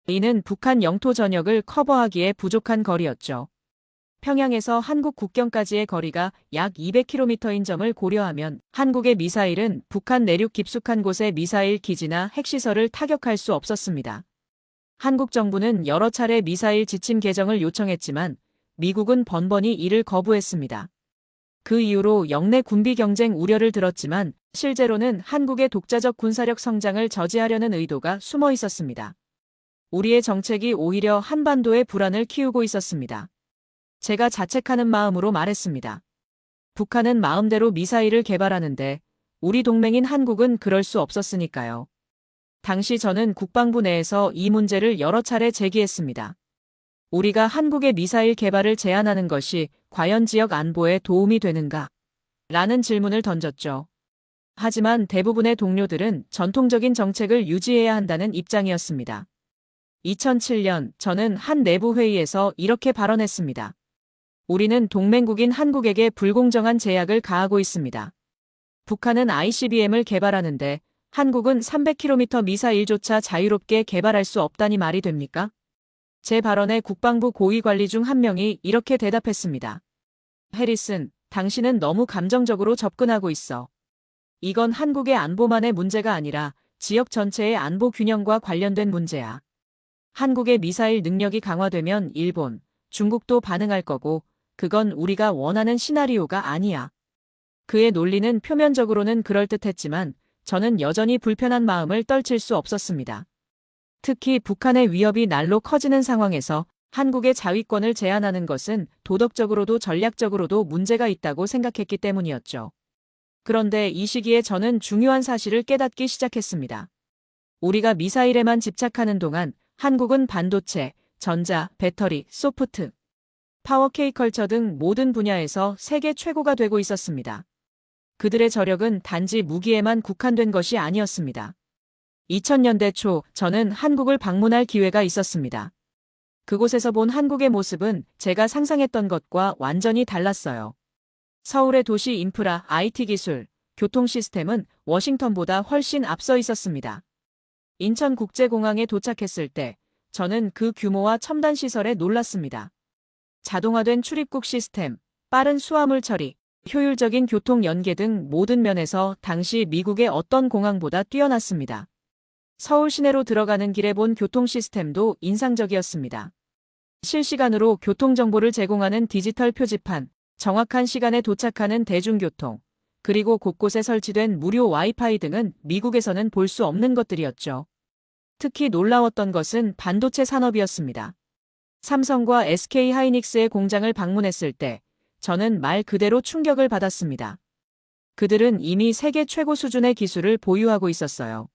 이는 북한 영토 전역을 커버하기에 부족한 거리였죠. 평양에서 한국 국경까지의 거리가 약 200km인 점을 고려하면 한국의 미사일은 북한 내륙 깊숙한 곳의 미사일 기지나 핵시설을 타격할 수 없었습니다. 한국 정부는 여러 차례 미사일 지침 개정을 요청했지만 미국은 번번이 이를 거부했습니다. 그 이후로 영내 군비 경쟁 우려를 들었지만 실제로는 한국의 독자적 군사력 성장을 저지하려는 의도가 숨어 있었습니다. 우리의 정책이 오히려 한반도의 불안을 키우고 있었습니다. 제가 자책하는 마음으로 말했습니다. 북한은 마음대로 미사일을 개발하는데 우리 동맹인 한국은 그럴 수 없었으니까요. 당시 저는 국방부 내에서 이 문제를 여러 차례 제기했습니다. 우리가 한국의 미사일 개발을 제한하는 것이 과연 지역 안보에 도움이 되는가? 라는 질문을 던졌죠. 하지만 대부분의 동료들은 전통적인 정책을 유지해야 한다는 입장이었습니다. 2007년 저는 한 내부 회의에서 이렇게 발언했습니다. 우리는 동맹국인 한국에게 불공정한 제약을 가하고 있습니다. 북한은 ICBM을 개발하는데 한국은 300km 미사일조차 자유롭게 개발할 수 없다니 말이 됩니까? 제 발언에 국방부 고위 관리 중 한 명이 이렇게 대답했습니다. 해리슨, 당신은 너무 감정적으로 접근하고 있어. 이건 한국의 안보만의 문제가 아니라 지역 전체의 안보 균형과 관련된 문제야. 한국의 미사일 능력이 강화되면 일본, 중국도 반응할 거고 그건 우리가 원하는 시나리오가 아니야. 그의 논리는 표면적으로는 그럴듯했지만 저는 여전히 불편한 마음을 떨칠 수 없었습니다. 특히 북한의 위협이 날로 커지는 상황에서 한국의 자위권을 제한하는 것은 도덕적으로도 전략적으로도 문제가 있다고 생각했기 때문이었죠. 그런데 이 시기에 저는 중요한 사실을 깨닫기 시작했습니다. 우리가 미사일에만 집착하는 동안 한국은 반도체, 전자, 배터리, 소프트, 파워 K컬처 등 모든 분야에서 세계 최고가 되고 있었습니다. 그들의 저력은 단지 무기에만 국한된 것이 아니었습니다. 2000년대 초 저는 한국을 방문할 기회가 있었습니다. 그곳에서 본 한국의 모습은 제가 상상했던 것과 완전히 달랐어요. 서울의 도시 인프라, IT 기술, 교통 시스템은 워싱턴보다 훨씬 앞서 있었습니다. 인천국제공항에 도착했을 때 저는 그 규모와 첨단 시설에 놀랐습니다. 자동화된 출입국 시스템, 빠른 수화물 처리, 효율적인 교통 연계 등 모든 면에서 당시 미국의 어떤 공항보다 뛰어났습니다. 서울 시내로 들어가는 길에 본 교통 시스템도 인상적이었습니다. 실시간으로 교통정보를 제공하는 디지털 표지판, 정확한 시간에 도착하는 대중교통, 그리고 곳곳에 설치된 무료 와이파이 등은 미국에서는 볼 수 없는 것들이었죠. 특히 놀라웠던 것은 반도체 산업이었습니다. 삼성과 SK 하이닉스의 공장을 방문했을 때 저는 말 그대로 충격을 받았습니다. 그들은 이미 세계 최고 수준의 기술을 보유하고 있었어요.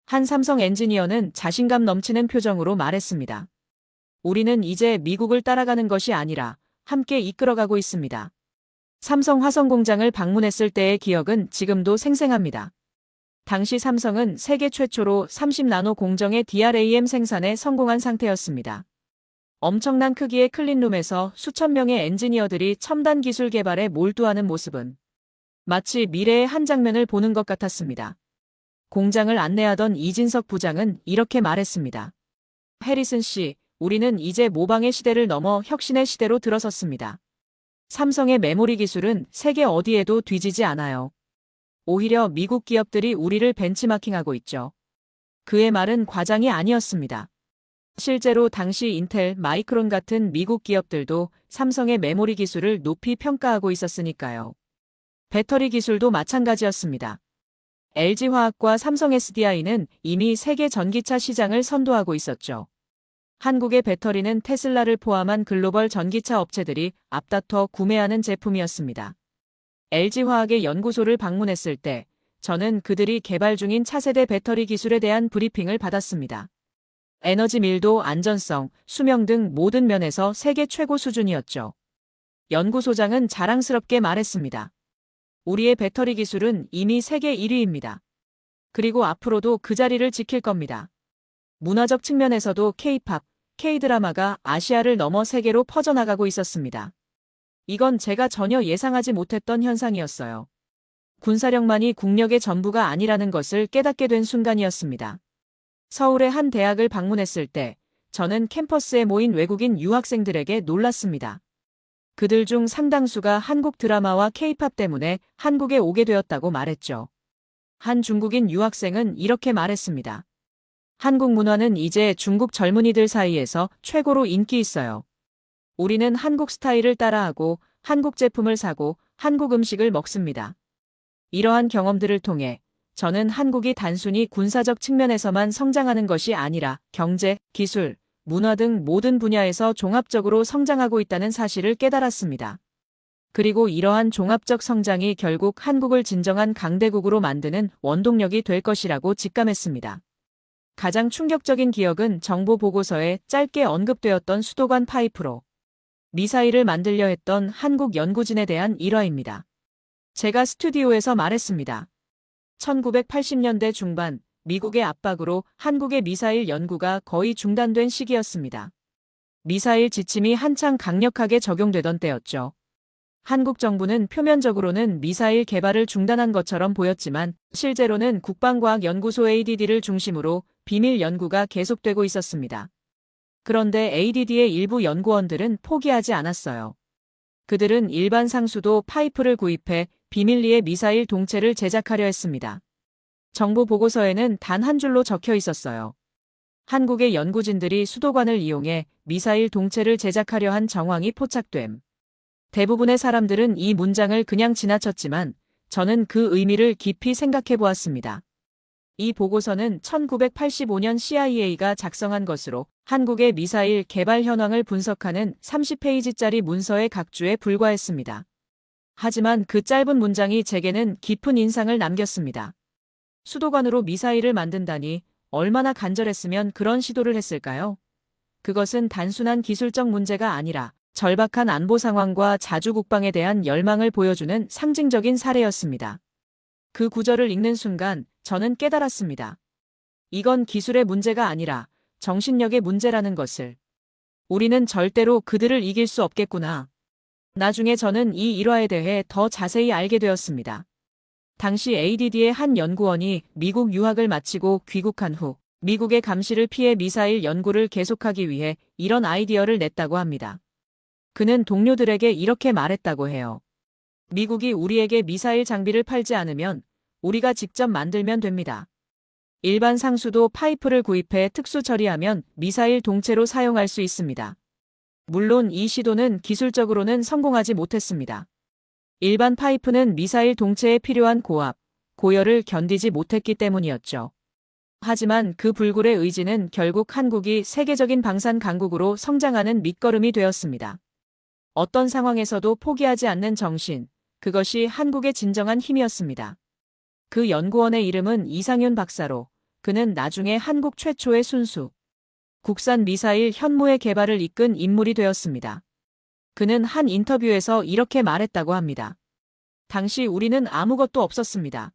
한 삼성 엔지니어는 자신감 넘치는 표정으로 말했습니다. 우리는 이제 미국을 따라가는 것이 아니라 함께 이끌어가고 있습니다. 삼성 화성 공장을 방문했을 때의 기억은 지금도 생생합니다. 당시 삼성은 세계 최초로 30나노 공정의 DRAM 생산에 성공한 상태였습니다. 엄청난 크기의 클린룸에서 수천 명의 엔지니어들이 첨단 기술 개발에 몰두하는 모습은 마치 미래의 한 장면을 보는 것 같았습니다. 공장을 안내하던 이진석 부장은 이렇게 말했습니다. 해리슨 씨, 우리는 이제 모방의 시대를 넘어 혁신의 시대로 들어섰습니다. 삼성의 메모리 기술은 세계 어디에도 뒤지지 않아요. 오히려 미국 기업들이 우리를 벤치마킹하고 있죠. 그의 말은 과장이 아니었습니다. 실제로 당시 인텔, 마이크론 같은 미국 기업들도 삼성의 메모리 기술을 높이 평가하고 있었으니까요. 배터리 기술도 마찬가지였습니다. LG화학과 삼성 SDI는 이미 세계 전기차 시장을 선도하고 있었죠. 한국의 배터리는 테슬라를 포함한 글로벌 전기차 업체들이 앞다퉈 구매하는 제품이었습니다. LG화학의 연구소를 방문했을 때 저는 그들이 개발 중인 차세대 배터리 기술에 대한 브리핑을 받았습니다. 에너지 밀도, 안전성, 수명 등 모든 면에서 세계 최고 수준이었죠. 연구소장은 자랑스럽게 말했습니다. 우리의 배터리 기술은 이미 세계 1위입니다. 그리고 앞으로도 그 자리를 지킬 겁니다. 문화적 측면에서도 K-팝, K-드라마가 아시아를 넘어 세계로 퍼져나가고 있었습니다. 이건 제가 전혀 예상하지 못했던 현상이었어요. 군사력만이 국력의 전부가 아니라는 것을 깨닫게 된 순간이었습니다. 서울의 한 대학을 방문했을 때 저는 캠퍼스에 모인 외국인 유학생들에게 놀랐습니다. 그들 중 상당수가 한국 드라마와 K-팝 때문에 한국에 오게 되었다고 말했죠. 한 중국인 유학생은 이렇게 말했습니다. 한국 문화는 이제 중국 젊은이들 사이에서 최고로 인기 있어요. 우리는 한국 스타일을 따라하고 한국 제품을 사고 한국 음식을 먹습니다. 이러한 경험들을 통해 저는 한국이 단순히 군사적 측면에서만 성장하는 것이 아니라 경제, 기술, 문화 등 모든 분야에서 종합적으로 성장하고 있다는 사실을 깨달았습니다. 그리고 이러한 종합적 성장이 결국 한국을 진정한 강대국으로 만드는 원동력이 될 것이라고 직감했습니다. 가장 충격적인 기억은 정보 보고서에 짧게 언급되었던 수도관 파이프로 미사일을 만들려 했던 한국 연구진에 대한 일화입니다. 제가 스튜디오에서 말했습니다. 1980년대 중반 미국의 압박으로 한국의 미사일 연구가 거의 중단된 시기였습니다. 미사일 지침이 한창 강력하게 적용되던 때였죠. 한국 정부는 표면적으로는 미사일 개발을 중단한 것처럼 보였지만 실제로는 국방과학연구소 ADD를 중심으로 비밀 연구가 계속되고 있었습니다. 그런데 ADD의 일부 연구원들은 포기하지 않았어요. 그들은 일반 상수도 파이프를 구입해 비밀리에 미사일 동체를 제작하려 했습니다. 정보 보고서에는 단 한 줄로 적혀 있었어요. 한국의 연구진들이 수도관을 이용해 미사일 동체를 제작하려 한 정황이 포착됨. 대부분의 사람들은 이 문장을 그냥 지나쳤지만 저는 그 의미를 깊이 생각해 보았습니다. 이 보고서는 1985년 CIA가 작성한 것으로 한국의 미사일 개발 현황을 분석하는 30페이지짜리 문서의 각주에 불과했습니다. 하지만 그 짧은 문장이 제게는 깊은 인상을 남겼습니다. 수도관으로 미사일을 만든다니 얼마나 간절했으면 그런 시도를 했을까요? 그것은 단순한 기술적 문제가 아니라 절박한 안보 상황과 자주 국방에 대한 열망을 보여주는 상징적인 사례였습니다. 그 구절을 읽는 순간 저는 깨달았습니다. 이건 기술의 문제가 아니라 정신력의 문제라는 것을. 우리는 절대로 그들을 이길 수 없겠구나. 나중에 저는 이 일화에 대해 더 자세히 알게 되었습니다. 당시 ADD의 한 연구원이 미국 유학을 마치고 귀국한 후 미국의 감시를 피해 미사일 연구를 계속하기 위해 이런 아이디어를 냈다고 합니다. 그는 동료들에게 이렇게 말했다고 해요. 미국이 우리에게 미사일 장비를 팔지 않으면 우리가 직접 만들면 됩니다. 일반 상수도 파이프를 구입해 특수 처리하면 미사일 동체로 사용할 수 있습니다. 물론 이 시도는 기술적으로는 성공하지 못했습니다. 일반 파이프는 미사일 동체에 필요한 고압, 고열을 견디지 못했기 때문이었죠. 하지만 그 불굴의 의지는 결국 한국이 세계적인 방산 강국으로 성장하는 밑거름이 되었습니다. 어떤 상황에서도 포기하지 않는 정신, 그것이 한국의 진정한 힘이었습니다. 그 연구원의 이름은 이상윤 박사로, 그는 나중에 한국 최초의 순수 국산 미사일 현무의 개발을 이끈 인물이 되었습니다. 그는 한 인터뷰에서 이렇게 말했다고 합니다. 당시 우리는 아무것도 없었습니다.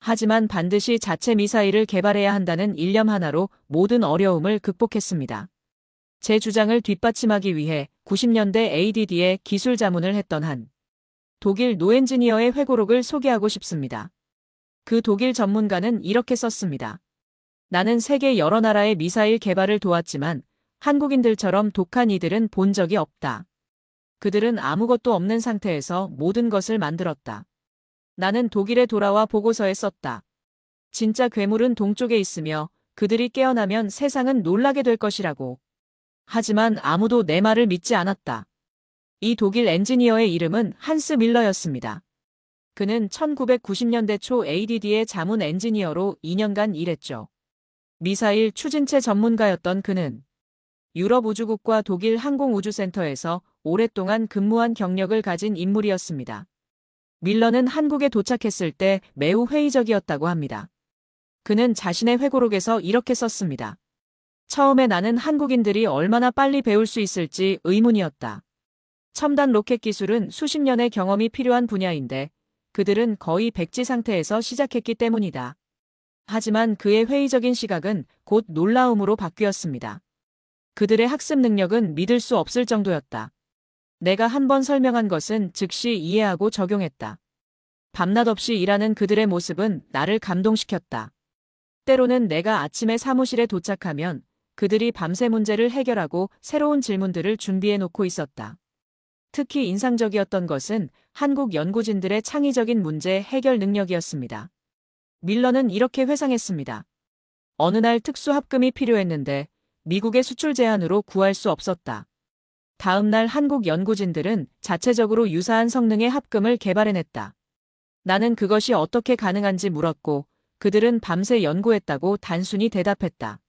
하지만 반드시 자체 미사일을 개발해야 한다는 일념 하나로 모든 어려움을 극복했습니다. 제 주장을 뒷받침하기 위해 90년대 ADD에 기술 자문을 했던 한 독일 노엔지니어의 회고록을 소개하고 싶습니다. 그 독일 전문가는 이렇게 썼습니다. 나는 세계 여러 나라의 미사일 개발을 도왔지만 한국인들처럼 독한 이들은 본 적이 없다. 그들은 아무것도 없는 상태에서 모든 것을 만들었다. 나는 독일에 돌아와 보고서에 썼다. 진짜 괴물은 동쪽에 있으며 그들이 깨어나면 세상은 놀라게 될 것이라고. 하지만 아무도 내 말을 믿지 않았다. 이 독일 엔지니어의 이름은 한스 밀러였습니다. 그는 1990년대 초 ADD의 자문 엔지니어로 2년간 일했죠. 미사일 추진체 전문가였던 그는 유럽 우주국과 독일 항공우주센터에서 오랫동안 근무한 경력을 가진 인물이었습니다. 밀러는 한국에 도착했을 때 매우 회의적이었다고 합니다. 그는 자신의 회고록에서 이렇게 썼습니다. 처음에 나는 한국인들이 얼마나 빨리 배울 수 있을지 의문이었다. 첨단 로켓 기술은 수십 년의 경험이 필요한 분야인데 그들은 거의 백지 상태에서 시작했기 때문이다. 하지만 그의 회의적인 시각은 곧 놀라움으로 바뀌었습니다. 그들의 학습 능력은 믿을 수 없을 정도였다. 내가 한 번 설명한 것은 즉시 이해하고 적용했다. 밤낮 없이 일하는 그들의 모습은 나를 감동시켰다. 때로는 내가 아침에 사무실에 도착하면 그들이 밤새 문제를 해결하고 새로운 질문들을 준비해 놓고 있었다. 특히 인상적이었던 것은 한국 연구진들의 창의적인 문제 해결 능력이었습니다. 밀러는 이렇게 회상했습니다. 어느 날 특수 합금이 필요했는데 미국의 수출 제한으로 구할 수 없었다. 다음 날 한국 연구진들은 자체적으로 유사한 성능의 합금을 개발해냈다. 나는 그것이 어떻게 가능한지 물었고 그들은 밤새 연구했다고 단순히 대답했다.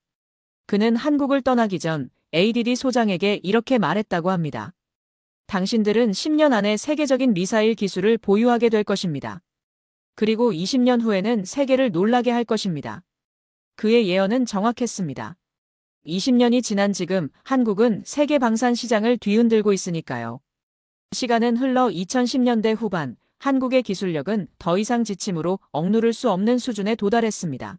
그는 한국을 떠나기 전 ADD 소장에게 이렇게 말했다고 합니다. 당신들은 10년 안에 세계적인 미사일 기술을 보유하게 될 것입니다. 그리고 20년 후에는 세계를 놀라게 할 것입니다. 그의 예언은 정확했습니다. 20년이 지난 지금 한국은 세계 방산 시장을 뒤흔들고 있으니까요. 시간은 흘러 2010년대 후반 한국의 기술력은 더 이상 지침으로 억누를 수 없는 수준에 도달했습니다.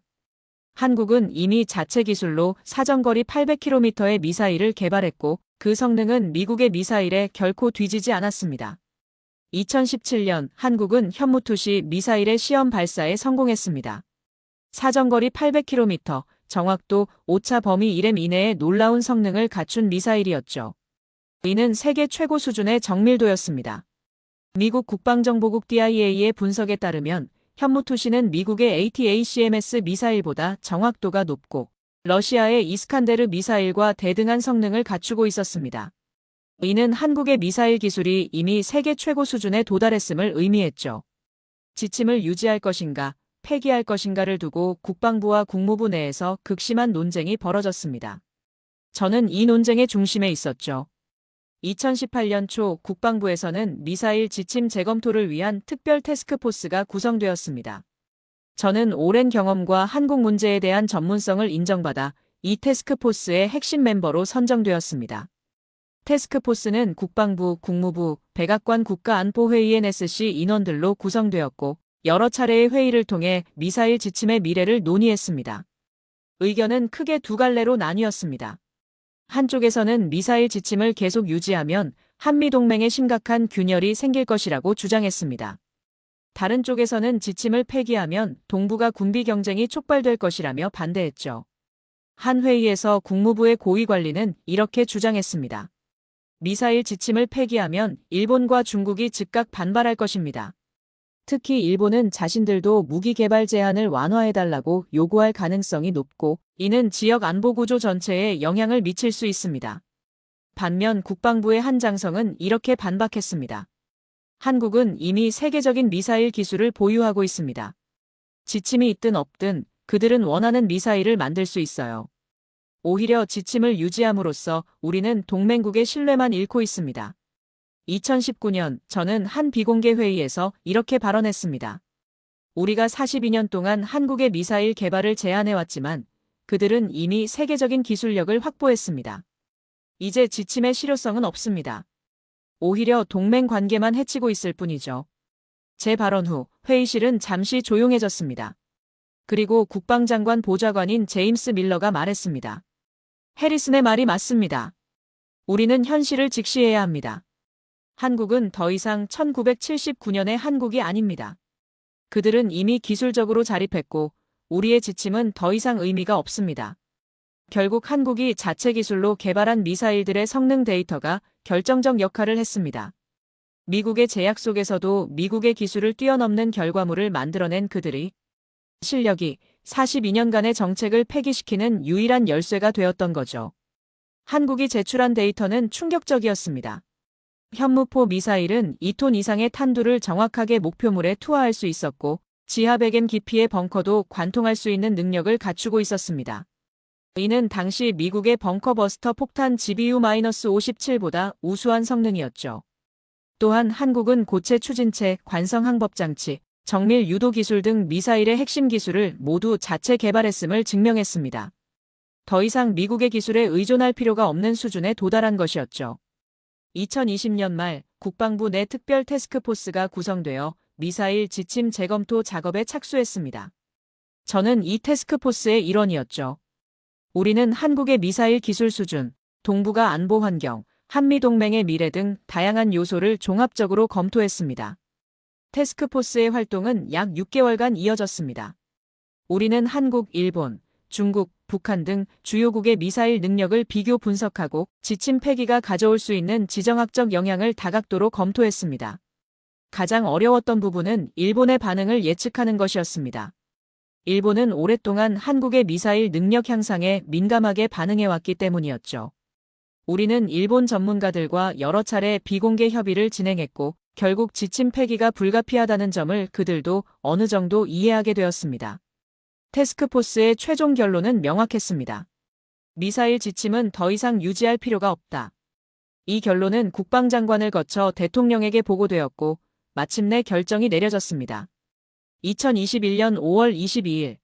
한국은 이미 자체 기술로 사정거리 800km의 미사일을 개발했고 그 성능은 미국의 미사일에 결코 뒤지지 않았습니다. 2017년 한국은 현무투시 미사일의 시험 발사에 성공했습니다. 사정거리 800km, 정확도 오차 범위 1m 이내의 놀라운 성능을 갖춘 미사일이었죠. 이는 세계 최고 수준의 정밀도였습니다. 미국 국방정보국 DIA의 분석에 따르면 현무투시는 미국의 ATACMS 미사일보다 정확도가 높고 러시아의 이스칸데르 미사일과 대등한 성능을 갖추고 있었습니다. 이는 한국의 미사일 기술이 이미 세계 최고 수준에 도달했음을 의미했죠. 지침을 유지할 것인가, 폐기할 것인가를 두고 국방부와 국무부 내에서 극심한 논쟁이 벌어졌습니다. 저는 이 논쟁의 중심에 있었죠. 2018년 초 국방부에서는 미사일 지침 재검토를 위한 특별 태스크포스가 구성되었습니다. 저는 오랜 경험과 한국 문제에 대한 전문성을 인정받아 이 태스크포스의 핵심 멤버로 선정되었습니다. 태스크포스는 국방부, 국무부, 백악관 국가안보회의의 NSC 인원들로 구성되었고 여러 차례의 회의를 통해 미사일 지침의 미래를 논의했습니다. 의견은 크게 두 갈래로 나뉘었습니다. 한쪽에서는 미사일 지침을 계속 유지하면 한미동맹에 심각한 균열이 생길 것이라고 주장했습니다. 다른 쪽에서는 지침을 폐기하면 동북아 군비 경쟁이 촉발될 것이라며 반대했죠. 한 회의에서 국무부의 고위 관리는 이렇게 주장했습니다. 미사일 지침을 폐기하면 일본과 중국이 즉각 반발할 것입니다. 특히 일본은 자신들도 무기 개발 제한을 완화해달라고 요구할 가능성이 높고 이는 지역 안보 구조 전체에 영향을 미칠 수 있습니다. 반면 국방부의 한 장성은 이렇게 반박했습니다. 한국은 이미 세계적인 미사일 기술을 보유하고 있습니다. 지침이 있든 없든 그들은 원하는 미사일을 만들 수 있어요. 오히려 지침을 유지함으로써 우리는 동맹국의 신뢰만 잃고 있습니다. 2019년 저는 한 비공개 회의에서 이렇게 발언했습니다. 우리가 42년 동안 한국의 미사일 개발을 제한해왔지만 그들은 이미 세계적인 기술력을 확보했습니다. 이제 지침의 실효성은 없습니다. 오히려 동맹 관계만 해치고 있을 뿐이죠. 제 발언 후 회의실은 잠시 조용해졌습니다. 그리고 국방장관 보좌관인 제임스 밀러가 말했습니다. 해리슨의 말이 맞습니다. 우리는 현실을 직시해야 합니다. 한국은 더 이상 1979년의 한국이 아닙니다. 그들은 이미 기술적으로 자립했고 우리의 지침은 더 이상 의미가 없습니다. 결국 한국이 자체 기술로 개발한 미사일들의 성능 데이터가 결정적 역할을 했습니다. 미국의 제약 속에서도 미국의 기술을 뛰어넘는 결과물을 만들어낸 그들의 실력이 42년간의 정책을 폐기시키는 유일한 열쇠가 되었던 거죠. 한국이 제출한 데이터는 충격적이었습니다. 현무포 미사일은 2톤 이상의 탄두를 정확하게 목표물에 투하할 수 있었고 지하 100m 깊이의 벙커도 관통할 수 있는 능력을 갖추고 있었습니다. 이는 당시 미국의 벙커버스터 폭탄 GBU-57보다 우수한 성능이었죠. 또한 한국은 고체 추진체, 관성 항법 장치, 정밀 유도 기술 등 미사일의 핵심 기술을 모두 자체 개발했음을 증명했습니다. 더 이상 미국의 기술에 의존할 필요가 없는 수준에 도달한 것이었죠. 2020년 말 국방부 내 특별 태스크포스가 구성되어 미사일 지침 재검토 작업에 착수했습니다. 저는 이 태스크포스의 일원이었죠. 우리는 한국의 미사일 기술 수준, 동북아 안보 환경, 한미동맹의 미래 등 다양한 요소를 종합적으로 검토했습니다. 태스크포스의 활동은 약 6개월간 이어졌습니다. 우리는 한국, 일본, 중국, 북한 등 주요국의 미사일 능력을 비교 분석하고 지침 폐기가 가져올 수 있는 지정학적 영향을 다각도로 검토했습니다. 가장 어려웠던 부분은 일본의 반응을 예측하는 것이었습니다. 일본은 오랫동안 한국의 미사일 능력 향상에 민감하게 반응해왔기 때문이었죠. 우리는 일본 전문가들과 여러 차례 비공개 협의를 진행했고 결국 지침 폐기가 불가피하다는 점을 그들도 어느 정도 이해하게 되었습니다. 태스크포스의 최종 결론은 명확했습니다. 미사일 지침은 더 이상 유지할 필요가 없다. 이 결론은 국방장관을 거쳐 대통령에게 보고되었고 마침내 결정이 내려졌습니다. 2021년 5월 22일,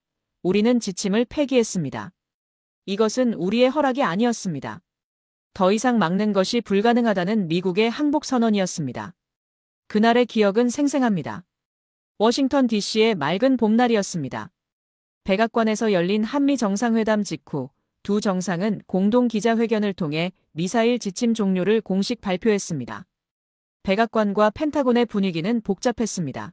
우리는 지침을 폐기했습니다. 이것은 우리의 허락이 아니었습니다. 더 이상 막는 것이 불가능하다는 미국의 항복선언이었습니다. 그날의 기억은 생생합니다. 워싱턴 DC의 맑은 봄날이었습니다. 백악관에서 열린 한미 정상회담 직후 두 정상은 공동 기자회견을 통해 미사일 지침 종료를 공식 발표했습니다. 백악관과 펜타곤의 분위기는 복잡했습니다.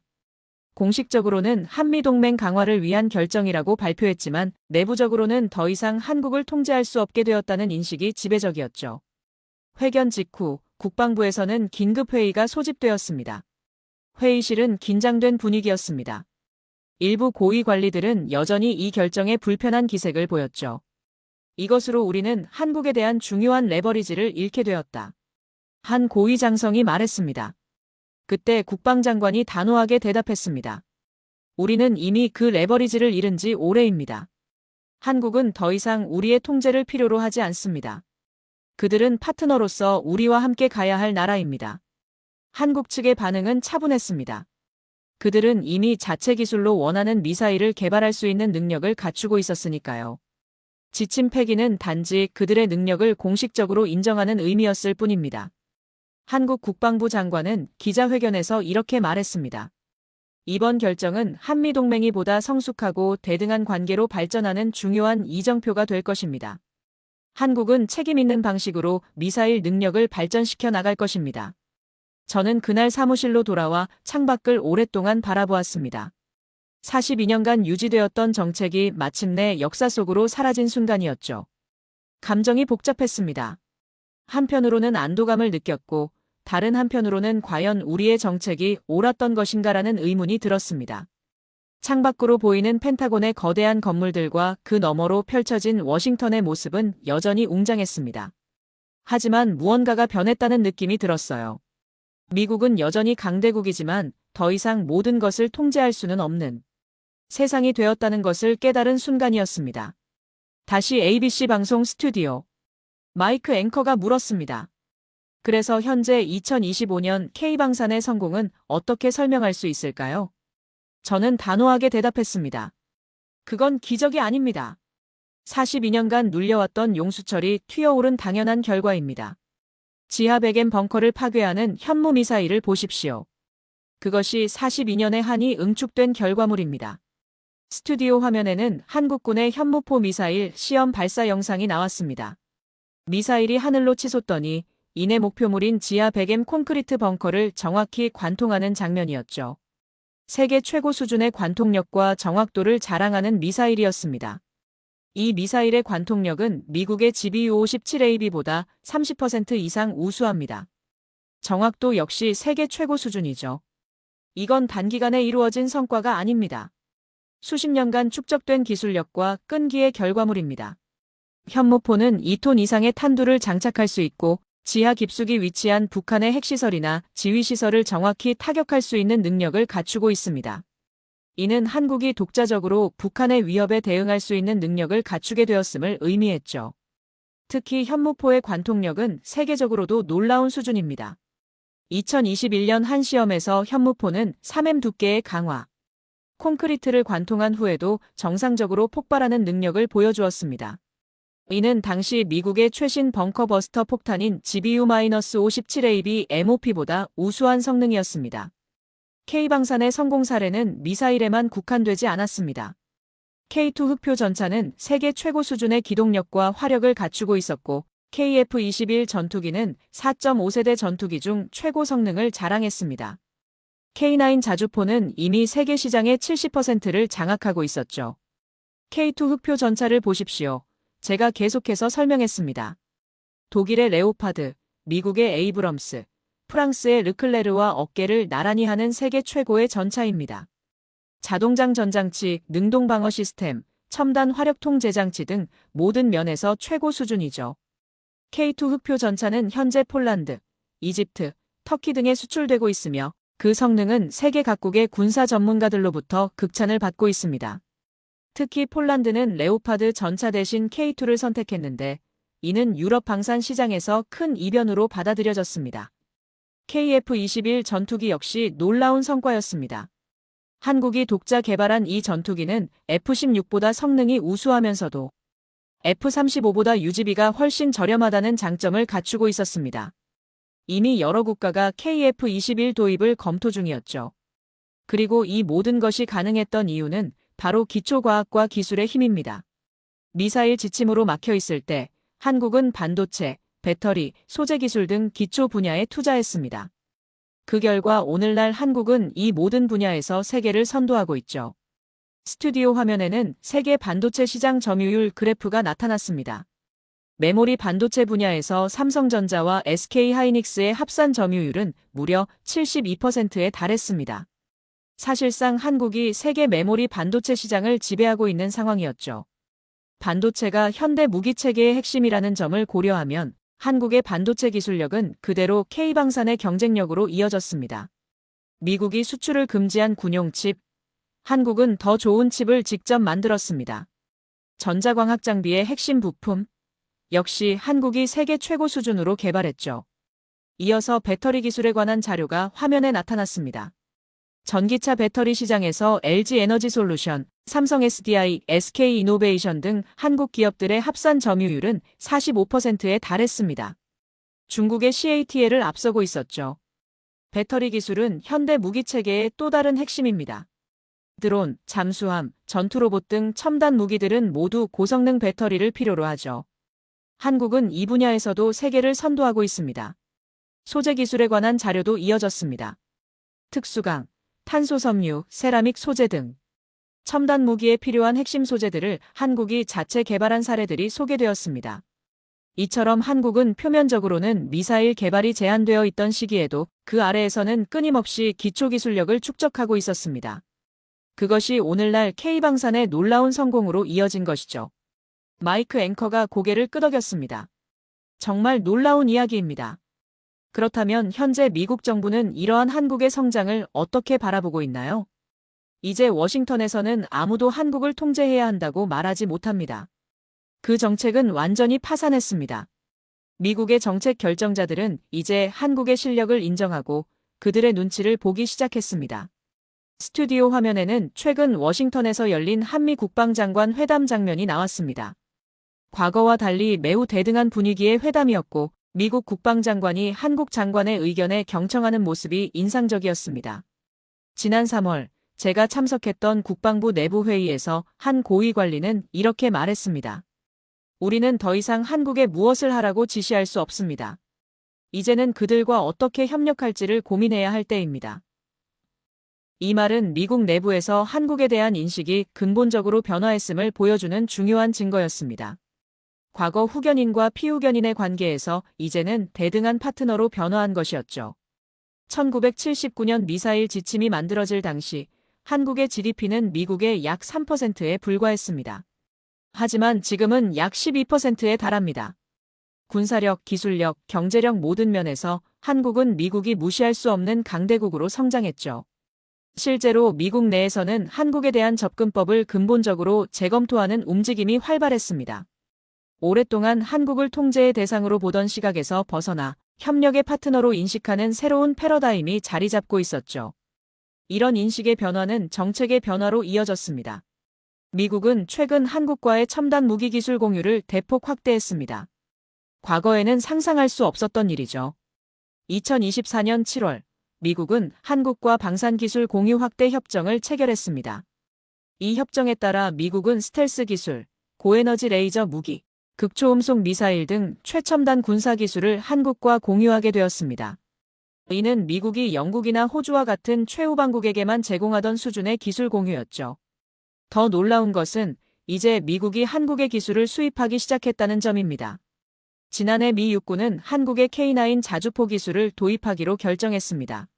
공식적으로는 한미동맹 강화를 위한 결정이라고 발표했지만 내부적으로는 더 이상 한국을 통제할 수 없게 되었다는 인식이 지배적이었죠. 회견 직후 국방부에서는 긴급회의가 소집되었습니다. 회의실은 긴장된 분위기였습니다. 일부 고위 관리들은 여전히 이 결정에 불편한 기색을 보였죠. 이것으로 우리는 한국에 대한 중요한 레버리지를 잃게 되었다. 한 고위 장성이 말했습니다. 그때 국방장관이 단호하게 대답했습니다. 우리는 이미 그 레버리지를 잃은 지 오래입니다. 한국은 더 이상 우리의 통제를 필요로 하지 않습니다. 그들은 파트너로서 우리와 함께 가야 할 나라입니다. 한국 측의 반응은 차분했습니다. 그들은 이미 자체 기술로 원하는 미사일을 개발할 수 있는 능력을 갖추고 있었으니까요. 지침 폐기는 단지 그들의 능력을 공식적으로 인정하는 의미였을 뿐입니다. 한국 국방부 장관은 기자회견에서 이렇게 말했습니다. 이번 결정은 한미동맹이 보다 성숙하고 대등한 관계로 발전하는 중요한 이정표가 될 것입니다. 한국은 책임 있는 방식으로 미사일 능력을 발전시켜 나갈 것입니다. 저는 그날 사무실로 돌아와 창밖을 오랫동안 바라보았습니다. 42년간 유지되었던 정책이 마침내 역사 속으로 사라진 순간이었죠. 감정이 복잡했습니다. 한편으로는 안도감을 느꼈고 다른 한편으로는 과연 우리의 정책이 옳았던 것인가라는 의문이 들었습니다. 창밖으로 보이는 펜타곤의 거대한 건물들과 그 너머로 펼쳐진 워싱턴의 모습은 여전히 웅장했습니다. 하지만 무언가가 변했다는 느낌이 들었어요. 미국은 여전히 강대국이지만 더 이상 모든 것을 통제할 수는 없는 세상이 되었다는 것을 깨달은 순간이었습니다. 다시 ABC 방송 스튜디오. 마이크 앵커가 물었습니다. 그래서 현재 2025년 K방산의 성공은 어떻게 설명할 수 있을까요? 저는 단호하게 대답했습니다. 그건 기적이 아닙니다. 42년간 눌려왔던 용수철이 튀어오른 당연한 결과입니다. 지하 100m 벙커를 파괴하는 현무 미사일을 보십시오. 그것이 42년의 한이 응축된 결과물입니다. 스튜디오 화면에는 한국군의 현무포 미사일 시험 발사 영상이 나왔습니다. 미사일이 하늘로 치솟더니 이내 목표물인 지하 100m 콘크리트 벙커를 정확히 관통하는 장면이었죠. 세계 최고 수준의 관통력과 정확도를 자랑하는 미사일이었습니다. 이 미사일의 관통력은 미국의 GBU-57AB보다 30% 이상 우수합니다. 정확도 역시 세계 최고 수준이죠. 이건 단기간에 이루어진 성과가 아닙니다. 수십 년간 축적된 기술력과 끈기의 결과물입니다. 현무포는 2톤 이상의 탄두를 장착할 수 있고 지하 깊숙이 위치한 북한의 핵시설이나 지휘시설을 정확히 타격할 수 있는 능력을 갖추고 있습니다. 이는 한국이 독자적으로 북한의 위협에 대응할 수 있는 능력을 갖추게 되었음을 의미했죠. 특히 현무포의 관통력은 세계적으로도 놀라운 수준입니다. 2021년 한 시험에서 현무포는 3M 두께의 강화, 콘크리트를 관통한 후에도 정상적으로 폭발하는 능력을 보여주었습니다. 이는 당시 미국의 최신 벙커버스터 폭탄인 GBU-57AB MOP보다 우수한 성능이었습니다. K방산의 성공 사례는 미사일에만 국한되지 않았습니다. K2 흑표 전차는 세계 최고 수준의 기동력과 화력을 갖추고 있었고 KF-21 전투기는 4.5세대 전투기 중 최고 성능을 자랑했습니다. K9 자주포는 이미 세계 시장의 70%를 장악하고 있었죠. K2 흑표 전차를 보십시오. 제가 계속해서 설명했습니다. 독일의 레오파드, 미국의 에이브럼스, 프랑스의 르클레르와 어깨를 나란히 하는 세계 최고의 전차입니다. 자동장 전장치, 능동 방어 시스템, 첨단 화력 통제 장치 등 모든 면에서 최고 수준이죠. K2 흑표 전차는 현재 폴란드, 이집트, 터키 등에 수출되고 있으며 그 성능은 세계 각국의 군사 전문가들로부터 극찬을 받고 있습니다. 특히 폴란드는 레오파드 전차 대신 K2를 선택했는데 이는 유럽 방산 시장에서 큰 이변으로 받아들여졌습니다. KF-21 전투기 역시 놀라운 성과였습니다. 한국이 독자 개발한 이 전투기는 F-16보다 성능이 우수하면서도 F-35보다 유지비가 훨씬 저렴하다는 장점을 갖추고 있었습니다. 이미 여러 국가가 KF-21 도입을 검토 중이었죠. 그리고 이 모든 것이 가능했던 이유는 바로 기초과학과 기술의 힘입니다. 미사일 지침으로 막혀 있을 때 한국은 반도체, 배터리, 소재 기술 등 기초 분야에 투자했습니다. 그 결과 오늘날 한국은 이 모든 분야에서 세계를 선도하고 있죠. 스튜디오 화면에는 세계 반도체 시장 점유율 그래프가 나타났습니다. 메모리 반도체 분야에서 삼성전자와 SK하이닉스의 합산 점유율은 무려 72%에 달했습니다. 사실상 한국이 세계 메모리 반도체 시장을 지배하고 있는 상황이었죠. 반도체가 현대 무기체계의 핵심이라는 점을 고려하면 한국의 반도체 기술력은 그대로 K방산의 경쟁력으로 이어졌습니다. 미국이 수출을 금지한 군용 칩, 한국은 더 좋은 칩을 직접 만들었습니다. 전자광학 장비의 핵심 부품, 역시 한국이 세계 최고 수준으로 개발했죠. 이어서 배터리 기술에 관한 자료가 화면에 나타났습니다. 전기차 배터리 시장에서 LG 에너지 솔루션, 삼성 SDI, SK 이노베이션 등 한국 기업들의 합산 점유율은 45%에 달했습니다. 중국의 CATL을 앞서고 있었죠. 배터리 기술은 현대 무기 체계의 또 다른 핵심입니다. 드론, 잠수함, 전투로봇 등 첨단 무기들은 모두 고성능 배터리를 필요로 하죠. 한국은 이 분야에서도 세계를 선도하고 있습니다. 소재 기술에 관한 자료도 이어졌습니다. 특수강, 탄소 섬유, 세라믹 소재 등 첨단 무기에 필요한 핵심 소재들을 한국이 자체 개발한 사례들이 소개되었습니다. 이처럼 한국은 표면적으로는 미사일 개발이 제한되어 있던 시기에도 그 아래에서는 끊임없이 기초기술력을 축적하고 있었습니다. 그것이 오늘날 K방산의 놀라운 성공으로 이어진 것이죠. 마이크 앵커가 고개를 끄덕였습니다. 정말 놀라운 이야기입니다. 그렇다면 현재 미국 정부는 이러한 한국의 성장을 어떻게 바라보고 있나요? 이제 워싱턴에서는 아무도 한국을 통제해야 한다고 말하지 못합니다. 그 정책은 완전히 파산했습니다. 미국의 정책 결정자들은 이제 한국의 실력을 인정하고 그들의 눈치를 보기 시작했습니다. 스튜디오 화면에는 최근 워싱턴에서 열린 한미 국방장관 회담 장면이 나왔습니다. 과거와 달리 매우 대등한 분위기의 회담이었고 미국 국방장관이 한국 장관의 의견에 경청하는 모습이 인상적이었습니다. 지난 3월 제가 참석했던 국방부 내부 회의에서 한 고위 관리는 이렇게 말했습니다. 우리는 더 이상 한국에 무엇을 하라고 지시할 수 없습니다. 이제는 그들과 어떻게 협력할지를 고민해야 할 때입니다. 이 말은 미국 내부에서 한국에 대한 인식이 근본적으로 변화했음을 보여주는 중요한 증거였습니다. 과거 후견인과 피후견인의 관계에서 이제는 대등한 파트너로 변화한 것이었죠. 1979년 미사일 지침이 만들어질 당시 한국의 GDP는 미국의 약 3%에 불과했습니다. 하지만 지금은 약 12%에 달합니다. 군사력, 기술력, 경제력 모든 면에서 한국은 미국이 무시할 수 없는 강대국으로 성장했죠. 실제로 미국 내에서는 한국에 대한 접근법을 근본적으로 재검토하는 움직임이 활발했습니다. 오랫동안 한국을 통제의 대상으로 보던 시각에서 벗어나 협력의 파트너로 인식하는 새로운 패러다임이 자리 잡고 있었죠. 이런 인식의 변화는 정책의 변화로 이어졌습니다. 미국은 최근 한국과의 첨단 무기 기술 공유를 대폭 확대했습니다. 과거에는 상상할 수 없었던 일이죠. 2024년 7월, 미국은 한국과 방산기술 공유 확대 협정을 체결했습니다. 이 협정에 따라 미국은 스텔스 기술, 고에너지 레이저 무기, 극초음속 미사일 등 최첨단 군사기술을 한국과 공유하게 되었습니다. 이는 미국이 영국이나 호주와 같은 최후방국에게만 제공하던 수준의 기술 공유였죠. 더 놀라운 것은 이제 미국이 한국의 기술을 수입하기 시작했다는 점입니다. 지난해 미 육군은 한국의 K9 자주포 기술을 도입하기로 결정했습니다.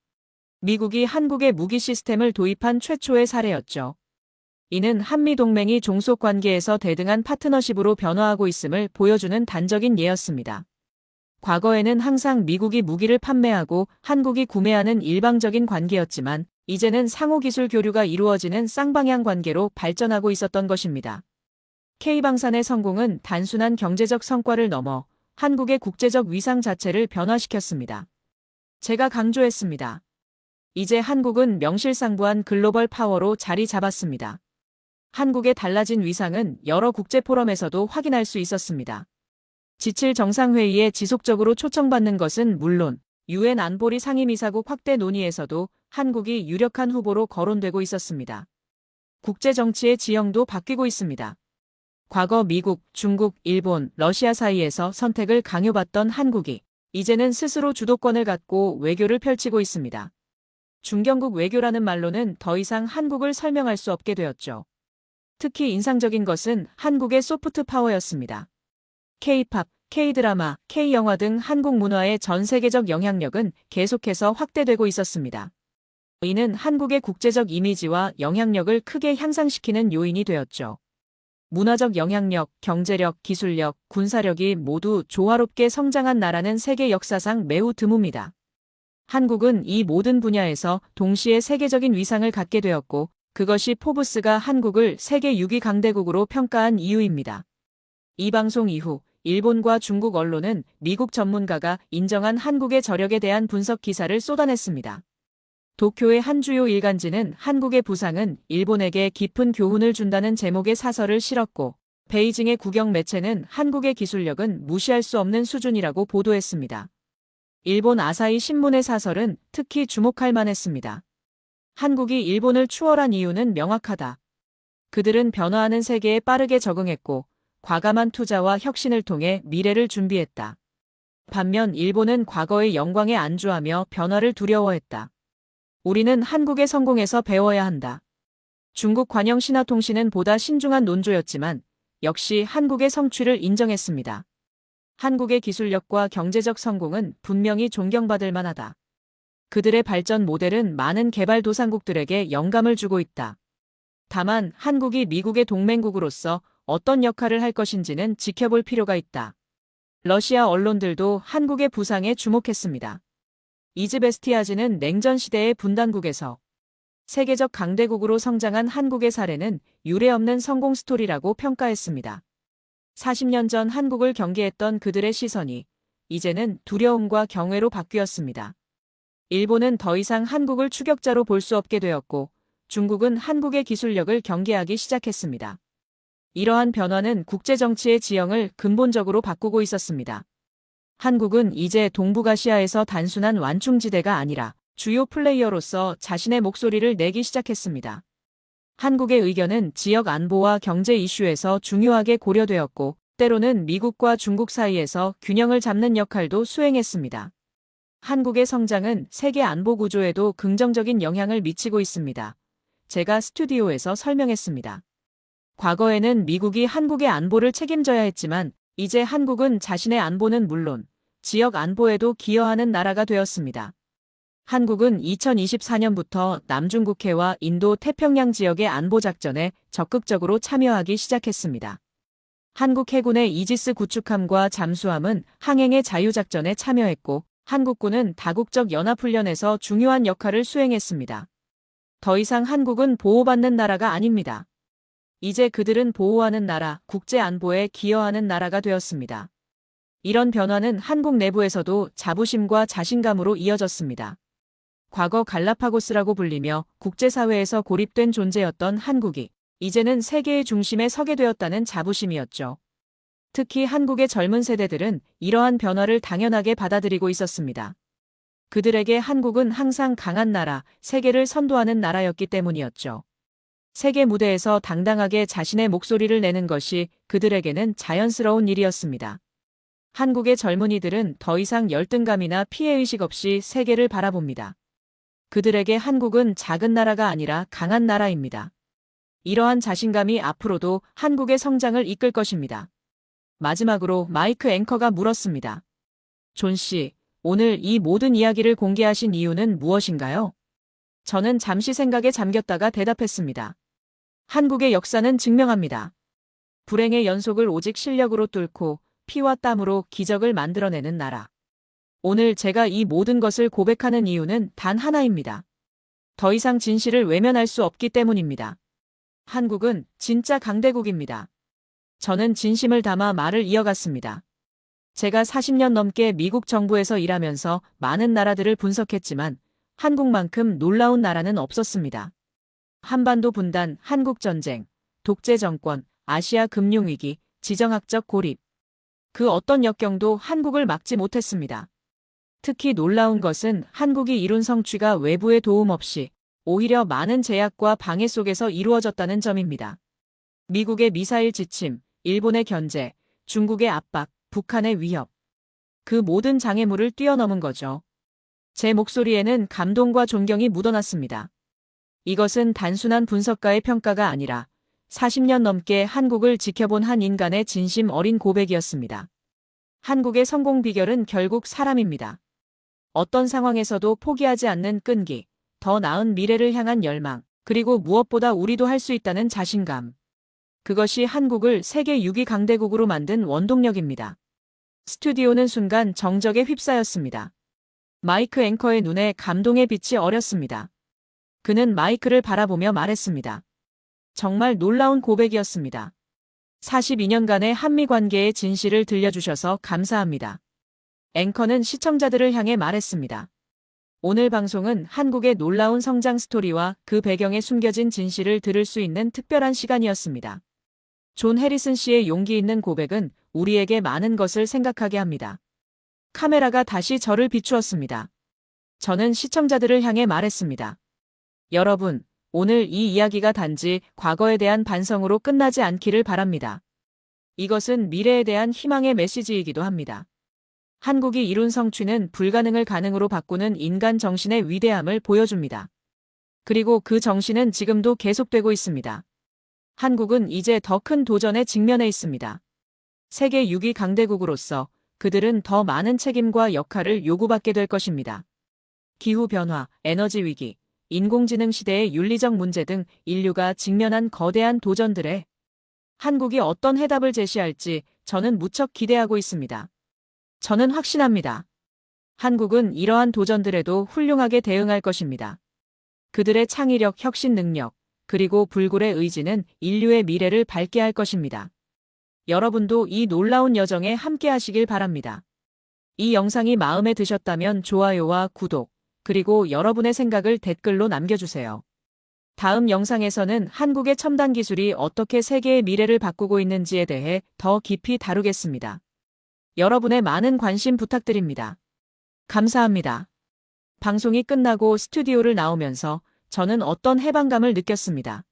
미국이 한국의 무기 시스템을 도입한 최초의 사례였죠. 이는 한미동맹이 종속관계에서 대등한 파트너십으로 변화하고 있음을 보여주는 단적인 예였습니다. 과거에는 항상 미국이 무기를 판매하고 한국이 구매하는 일방적인 관계였지만 이제는 상호기술 교류가 이루어지는 쌍방향 관계로 발전하고 있었던 것입니다. K방산의 성공은 단순한 경제적 성과를 넘어 한국의 국제적 위상 자체를 변화시켰습니다. 제가 강조했습니다. 이제 한국은 명실상부한 글로벌 파워로 자리 잡았습니다. 한국의 달라진 위상은 여러 국제 포럼에서도 확인할 수 있었습니다. 지칠 정상회의에 지속적으로 초청받는 것은 물론 유엔 안보리 상임이사국 확대 논의에서도 한국이 유력한 후보로 거론되고 있었습니다. 국제 정치의 지형도 바뀌고 있습니다. 과거 미국, 중국, 일본, 러시아 사이에서 선택을 강요받던 한국이 이제는 스스로 주도권을 갖고 외교를 펼치고 있습니다. 중견국 외교라는 말로는 더 이상 한국을 설명할 수 없게 되었죠. 특히 인상적인 것은 한국의 소프트 파워였습니다. K-팝, K-드라마, K-영화 등 한국 문화의 전 세계적 영향력은 계속해서 확대되고 있었습니다. 이는 한국의 국제적 이미지와 영향력을 크게 향상시키는 요인이 되었죠. 문화적 영향력, 경제력, 기술력, 군사력이 모두 조화롭게 성장한 나라는 세계 역사상 매우 드뭅니다. 한국은 이 모든 분야에서 동시에 세계적인 위상을 갖게 되었고 그것이 포브스가 한국을 세계 6위 강대국으로 평가한 이유입니다. 이 방송 이후 일본과 중국 언론은 미국 전문가가 인정한 한국의 저력에 대한 분석 기사를 쏟아냈습니다. 도쿄의 한 주요 일간지는 한국의 부상은 일본에게 깊은 교훈을 준다는 제목의 사설을 실었고 베이징의 국영 매체는 한국의 기술력은 무시할 수 없는 수준이라고 보도했습니다. 일본 아사히 신문의 사설은 특히 주목할 만했습니다. 한국이 일본을 추월한 이유는 명확하다. 그들은 변화하는 세계에 빠르게 적응했고 과감한 투자와 혁신을 통해 미래를 준비했다. 반면 일본은 과거의 영광에 안주하며 변화를 두려워했다. 우리는 한국의 성공에서 배워야 한다. 중국 관영신화통신은 보다 신중한 논조였지만 역시 한국의 성취를 인정했습니다. 한국의 기술력과 경제적 성공은 분명히 존경받을 만하다. 그들의 발전 모델은 많은 개발도상국들에게 영감을 주고 있다. 다만 한국이 미국의 동맹국으로서 어떤 역할을 할 것인지는 지켜볼 필요가 있다. 러시아 언론들도 한국의 부상에 주목했습니다. 이즈베스티아즈는 냉전 시대의 분단국에서 세계적 강대국으로 성장한 한국의 사례는 유례없는 성공 스토리라고 평가했습니다. 40년 전 한국을 경계했던 그들의 시선이 이제는 두려움과 경외로 바뀌었습니다. 일본은 더 이상 한국을 추격자로 볼 수 없게 되었고 중국은 한국의 기술력을 경계하기 시작했습니다. 이러한 변화는 국제정치의 지형을 근본적으로 바꾸고 있었습니다. 한국은 이제 동북아시아에서 단순한 완충지대가 아니라 주요 플레이어로서 자신의 목소리를 내기 시작했습니다. 한국의 의견은 지역 안보와 경제 이슈에서 중요하게 고려되었고 때로는 미국과 중국 사이에서 균형을 잡는 역할도 수행했습니다. 한국의 성장은 세계 안보 구조에도 긍정적인 영향을 미치고 있습니다. 제가 스튜디오에서 설명했습니다. 과거에는 미국이 한국의 안보를 책임져야 했지만 이제 한국은 자신의 안보는 물론 지역 안보에도 기여하는 나라가 되었습니다. 한국은 2024년부터 남중국해와 인도 태평양 지역의 안보작전에 적극적으로 참여하기 시작했습니다. 한국 해군의 이지스 구축함과 잠수함은 항행의 자유작전에 참여했고 한국군은 다국적 연합훈련에서 중요한 역할을 수행했습니다. 더 이상 한국은 보호받는 나라가 아닙니다. 이제 그들은 보호하는 나라, 국제안보에 기여하는 나라가 되었습니다. 이런 변화는 한국 내부에서도 자부심과 자신감으로 이어졌습니다. 과거 갈라파고스라고 불리며 국제사회에서 고립된 존재였던 한국이 이제는 세계의 중심에 서게 되었다는 자부심이었죠. 특히 한국의 젊은 세대들은 이러한 변화를 당연하게 받아들이고 있었습니다. 그들에게 한국은 항상 강한 나라, 세계를 선도하는 나라였기 때문이었죠. 세계 무대에서 당당하게 자신의 목소리를 내는 것이 그들에게는 자연스러운 일이었습니다. 한국의 젊은이들은 더 이상 열등감이나 피해의식 없이 세계를 바라봅니다. 그들에게 한국은 작은 나라가 아니라 강한 나라입니다. 이러한 자신감이 앞으로도 한국의 성장을 이끌 것입니다. 마지막으로 마이크 앵커가 물었습니다. 존 씨, 오늘 이 모든 이야기를 공개하신 이유는 무엇인가요? 저는 잠시 생각에 잠겼다가 대답했습니다. 한국의 역사는 증명합니다. 불행의 연속을 오직 실력으로 뚫고 피와 땀으로 기적을 만들어내는 나라. 오늘 제가 이 모든 것을 고백하는 이유는 단 하나입니다. 더 이상 진실을 외면할 수 없기 때문입니다. 한국은 진짜 강대국입니다. 저는 진심을 담아 말을 이어갔습니다. 제가 40년 넘게 미국 정부에서 일하면서 많은 나라들을 분석했지만 한국만큼 놀라운 나라는 없었습니다. 한반도 분단, 한국전쟁, 독재 정권, 아시아 금융위기, 지정학적 고립. 그 어떤 역경도 한국을 막지 못했습니다. 특히 놀라운 것은 한국이 이룬 성취가 외부의 도움 없이 오히려 많은 제약과 방해 속에서 이루어졌다는 점입니다. 미국의 미사일 지침, 일본의 견제, 중국의 압박, 북한의 위협. 그 모든 장애물을 뛰어넘은 거죠. 제 목소리에는 감동과 존경이 묻어났습니다. 이것은 단순한 분석가의 평가가 아니라 40년 넘게 한국을 지켜본 한 인간의 진심 어린 고백이었습니다. 한국의 성공 비결은 결국 사람입니다. 어떤 상황에서도 포기하지 않는 끈기, 더 나은 미래를 향한 열망, 그리고 무엇보다 우리도 할 수 있다는 자신감. 그것이 한국을 세계 6위 강대국으로 만든 원동력입니다. 스튜디오는 순간 정적에 휩싸였습니다. 마이크 앵커의 눈에 감동의 빛이 어렸습니다. 그는 마이크를 바라보며 말했습니다. 정말 놀라운 고백이었습니다. 42년간의 한미 관계의 진실을 들려주셔서 감사합니다. 앵커는 시청자들을 향해 말했습니다. 오늘 방송은 한국의 놀라운 성장 스토리와 그 배경에 숨겨진 진실을 들을 수 있는 특별한 시간이었습니다. 존 해리슨 씨의 용기 있는 고백은 우리에게 많은 것을 생각하게 합니다. 카메라가 다시 저를 비추었습니다. 저는 시청자들을 향해 말했습니다. 여러분, 오늘 이 이야기가 단지 과거에 대한 반성으로 끝나지 않기를 바랍니다. 이것은 미래에 대한 희망의 메시지이기도 합니다. 한국이 이룬 성취는 불가능을 가능으로 바꾸는 인간 정신의 위대함을 보여줍니다. 그리고 그 정신은 지금도 계속되고 있습니다. 한국은 이제 더 큰 도전에 직면해 있습니다. 세계 6위 강대국으로서 그들은 더 많은 책임과 역할을 요구받게 될 것입니다. 기후변화, 에너지 위기, 인공지능 시대의 윤리적 문제 등 인류가 직면한 거대한 도전들에 한국이 어떤 해답을 제시할지 저는 무척 기대하고 있습니다. 저는 확신합니다. 한국은 이러한 도전들에도 훌륭하게 대응할 것입니다. 그들의 창의력, 혁신 능력, 그리고 불굴의 의지는 인류의 미래를 밝게 할 것입니다. 여러분도 이 놀라운 여정에 함께 하시길 바랍니다. 이 영상이 마음에 드셨다면 좋아요와 구독, 그리고 여러분의 생각을 댓글로 남겨주세요. 다음 영상에서는 한국의 첨단 기술이 어떻게 세계의 미래를 바꾸고 있는지에 대해 더 깊이 다루겠습니다. 여러분의 많은 관심 부탁드립니다. 감사합니다. 방송이 끝나고 스튜디오를 나오면서 저는 어떤 해방감을 느꼈습니다.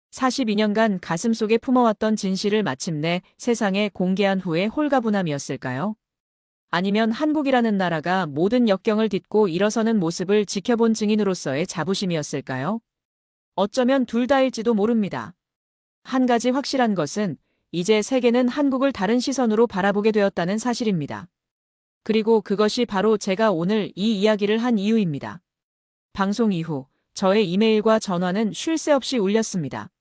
42년간 가슴속에 품어왔던 진실을 마침내 세상에 공개한 후의 홀가분함이었을까요? 아니면 한국이라는 나라가 모든 역경을 딛고 일어서는 모습을 지켜본 증인으로서의 자부심이었을까요? 어쩌면 둘 다일지도 모릅니다. 한 가지 확실한 것은 이제 세계는 한국을 다른 시선으로 바라보게 되었다는 사실입니다. 그리고 그것이 바로 제가 오늘 이 이야기를 한 이유입니다. 방송 이후 저의 이메일과 전화는 쉴 새 없이 울렸습니다.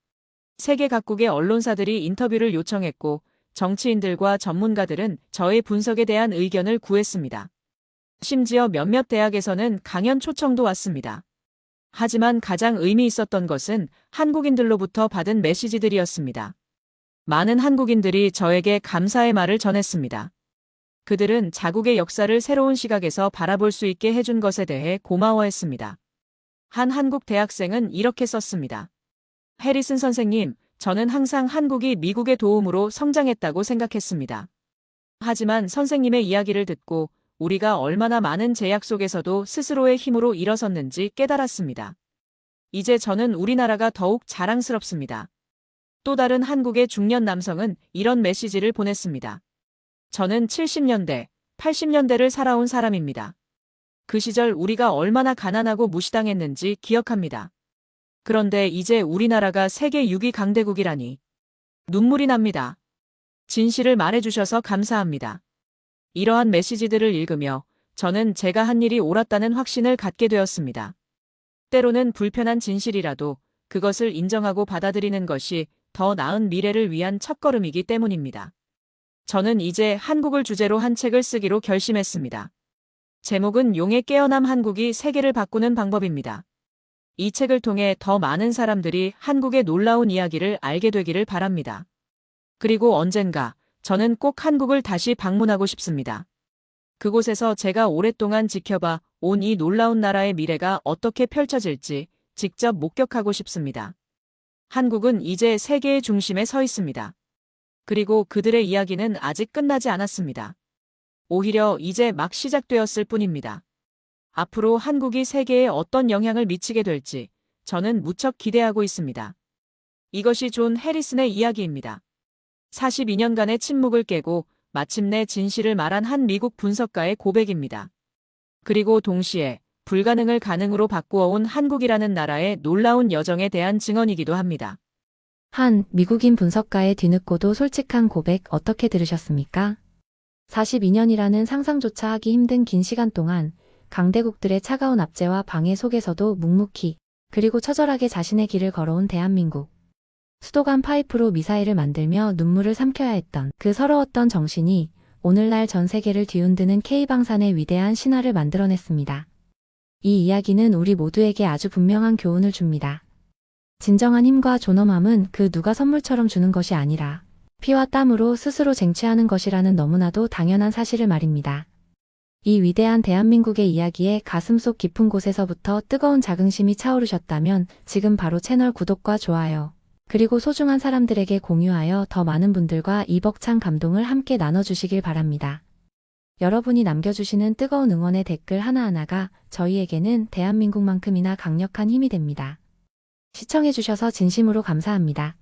세계 각국의 언론사들이 인터뷰를 요청했고 정치인들과 전문가들은 저의 분석에 대한 의견을 구했습니다. 심지어 몇몇 대학에서는 강연 초청도 왔습니다. 하지만 가장 의미 있었던 것은 한국인들로부터 받은 메시지들이었습니다. 많은 한국인들이 저에게 감사의 말을 전했습니다. 그들은 자국의 역사를 새로운 시각에서 바라볼 수 있게 해준 것에 대해 고마워했습니다. 한 한국 대학생은 이렇게 썼습니다. 해리슨 선생님, 저는 항상 한국이 미국의 도움으로 성장했다고 생각했습니다. 하지만 선생님의 이야기를 듣고 우리가 얼마나 많은 제약 속에서도 스스로의 힘으로 일어섰는지 깨달았습니다. 이제 저는 우리나라가 더욱 자랑스럽습니다. 또 다른 한국의 중년 남성은 이런 메시지를 보냈습니다. 저는 70년대, 80년대를 살아온 사람입니다. 그 시절 우리가 얼마나 가난하고 무시당했는지 기억합니다. 그런데 이제 우리나라가 세계 6위 강대국이라니. 눈물이 납니다. 진실을 말해주셔서 감사합니다. 이러한 메시지들을 읽으며 저는 제가 한 일이 옳았다는 확신을 갖게 되었습니다. 때로는 불편한 진실이라도 그것을 인정하고 받아들이는 것이 더 나은 미래를 위한 첫걸음이기 때문입니다. 저는 이제 한국을 주제로 한 책을 쓰기로 결심했습니다. 제목은 용의 깨어남 한국이 세계를 바꾸는 방법입니다. 이 책을 통해 더 많은 사람들이 한국의 놀라운 이야기를 알게 되기를 바랍니다. 그리고 언젠가 저는 꼭 한국을 다시 방문하고 싶습니다. 그곳에서 제가 오랫동안 지켜봐 온 이 놀라운 나라의 미래가 어떻게 펼쳐질지 직접 목격하고 싶습니다. 한국은 이제 세계의 중심에 서 있습니다. 그리고 그들의 이야기는 아직 끝나지 않았습니다. 오히려 이제 막 시작되었을 뿐입니다. 앞으로 한국이 세계에 어떤 영향을 미치게 될지 저는 무척 기대하고 있습니다. 이것이 존 해리슨의 이야기입니다. 42년간의 침묵을 깨고 마침내 진실을 말한 한 미국 분석가의 고백입니다. 그리고 동시에 불가능을 가능으로 바꾸어온 한국이라는 나라의 놀라운 여정에 대한 증언이기도 합니다. 한 미국인 분석가의 뒤늦고도 솔직한 고백 어떻게 들으셨습니까? 42년이라는 상상조차 하기 힘든 긴 시간 동안 강대국들의 차가운 압제와 방해 속에서도 묵묵히 그리고 처절하게 자신의 길을 걸어온 대한민국. 수도 간 파이프로 미사일을 만들며 눈물을 삼켜야 했던 그 서러웠던 정신이 오늘날 전 세계를 뒤흔드는 K방산의 위대한 신화를 만들어냈습니다. 이 이야기는 우리 모두에게 아주 분명한 교훈을 줍니다. 진정한 힘과 존엄함은 그 누가 선물처럼 주는 것이 아니라 피와 땀으로 스스로 쟁취하는 것이라는 너무나도 당연한 사실을 말입니다. 이 위대한 대한민국의 이야기에 가슴속 깊은 곳에서부터 뜨거운 자긍심이 차오르셨다면 지금 바로 채널 구독과 좋아요, 그리고 소중한 사람들에게 공유하여 더 많은 분들과 이 벅찬 감동을 함께 나눠주시길 바랍니다. 여러분이 남겨주시는 뜨거운 응원의 댓글 하나하나가 저희에게는 대한민국만큼이나 강력한 힘이 됩니다. 시청해주셔서 진심으로 감사합니다.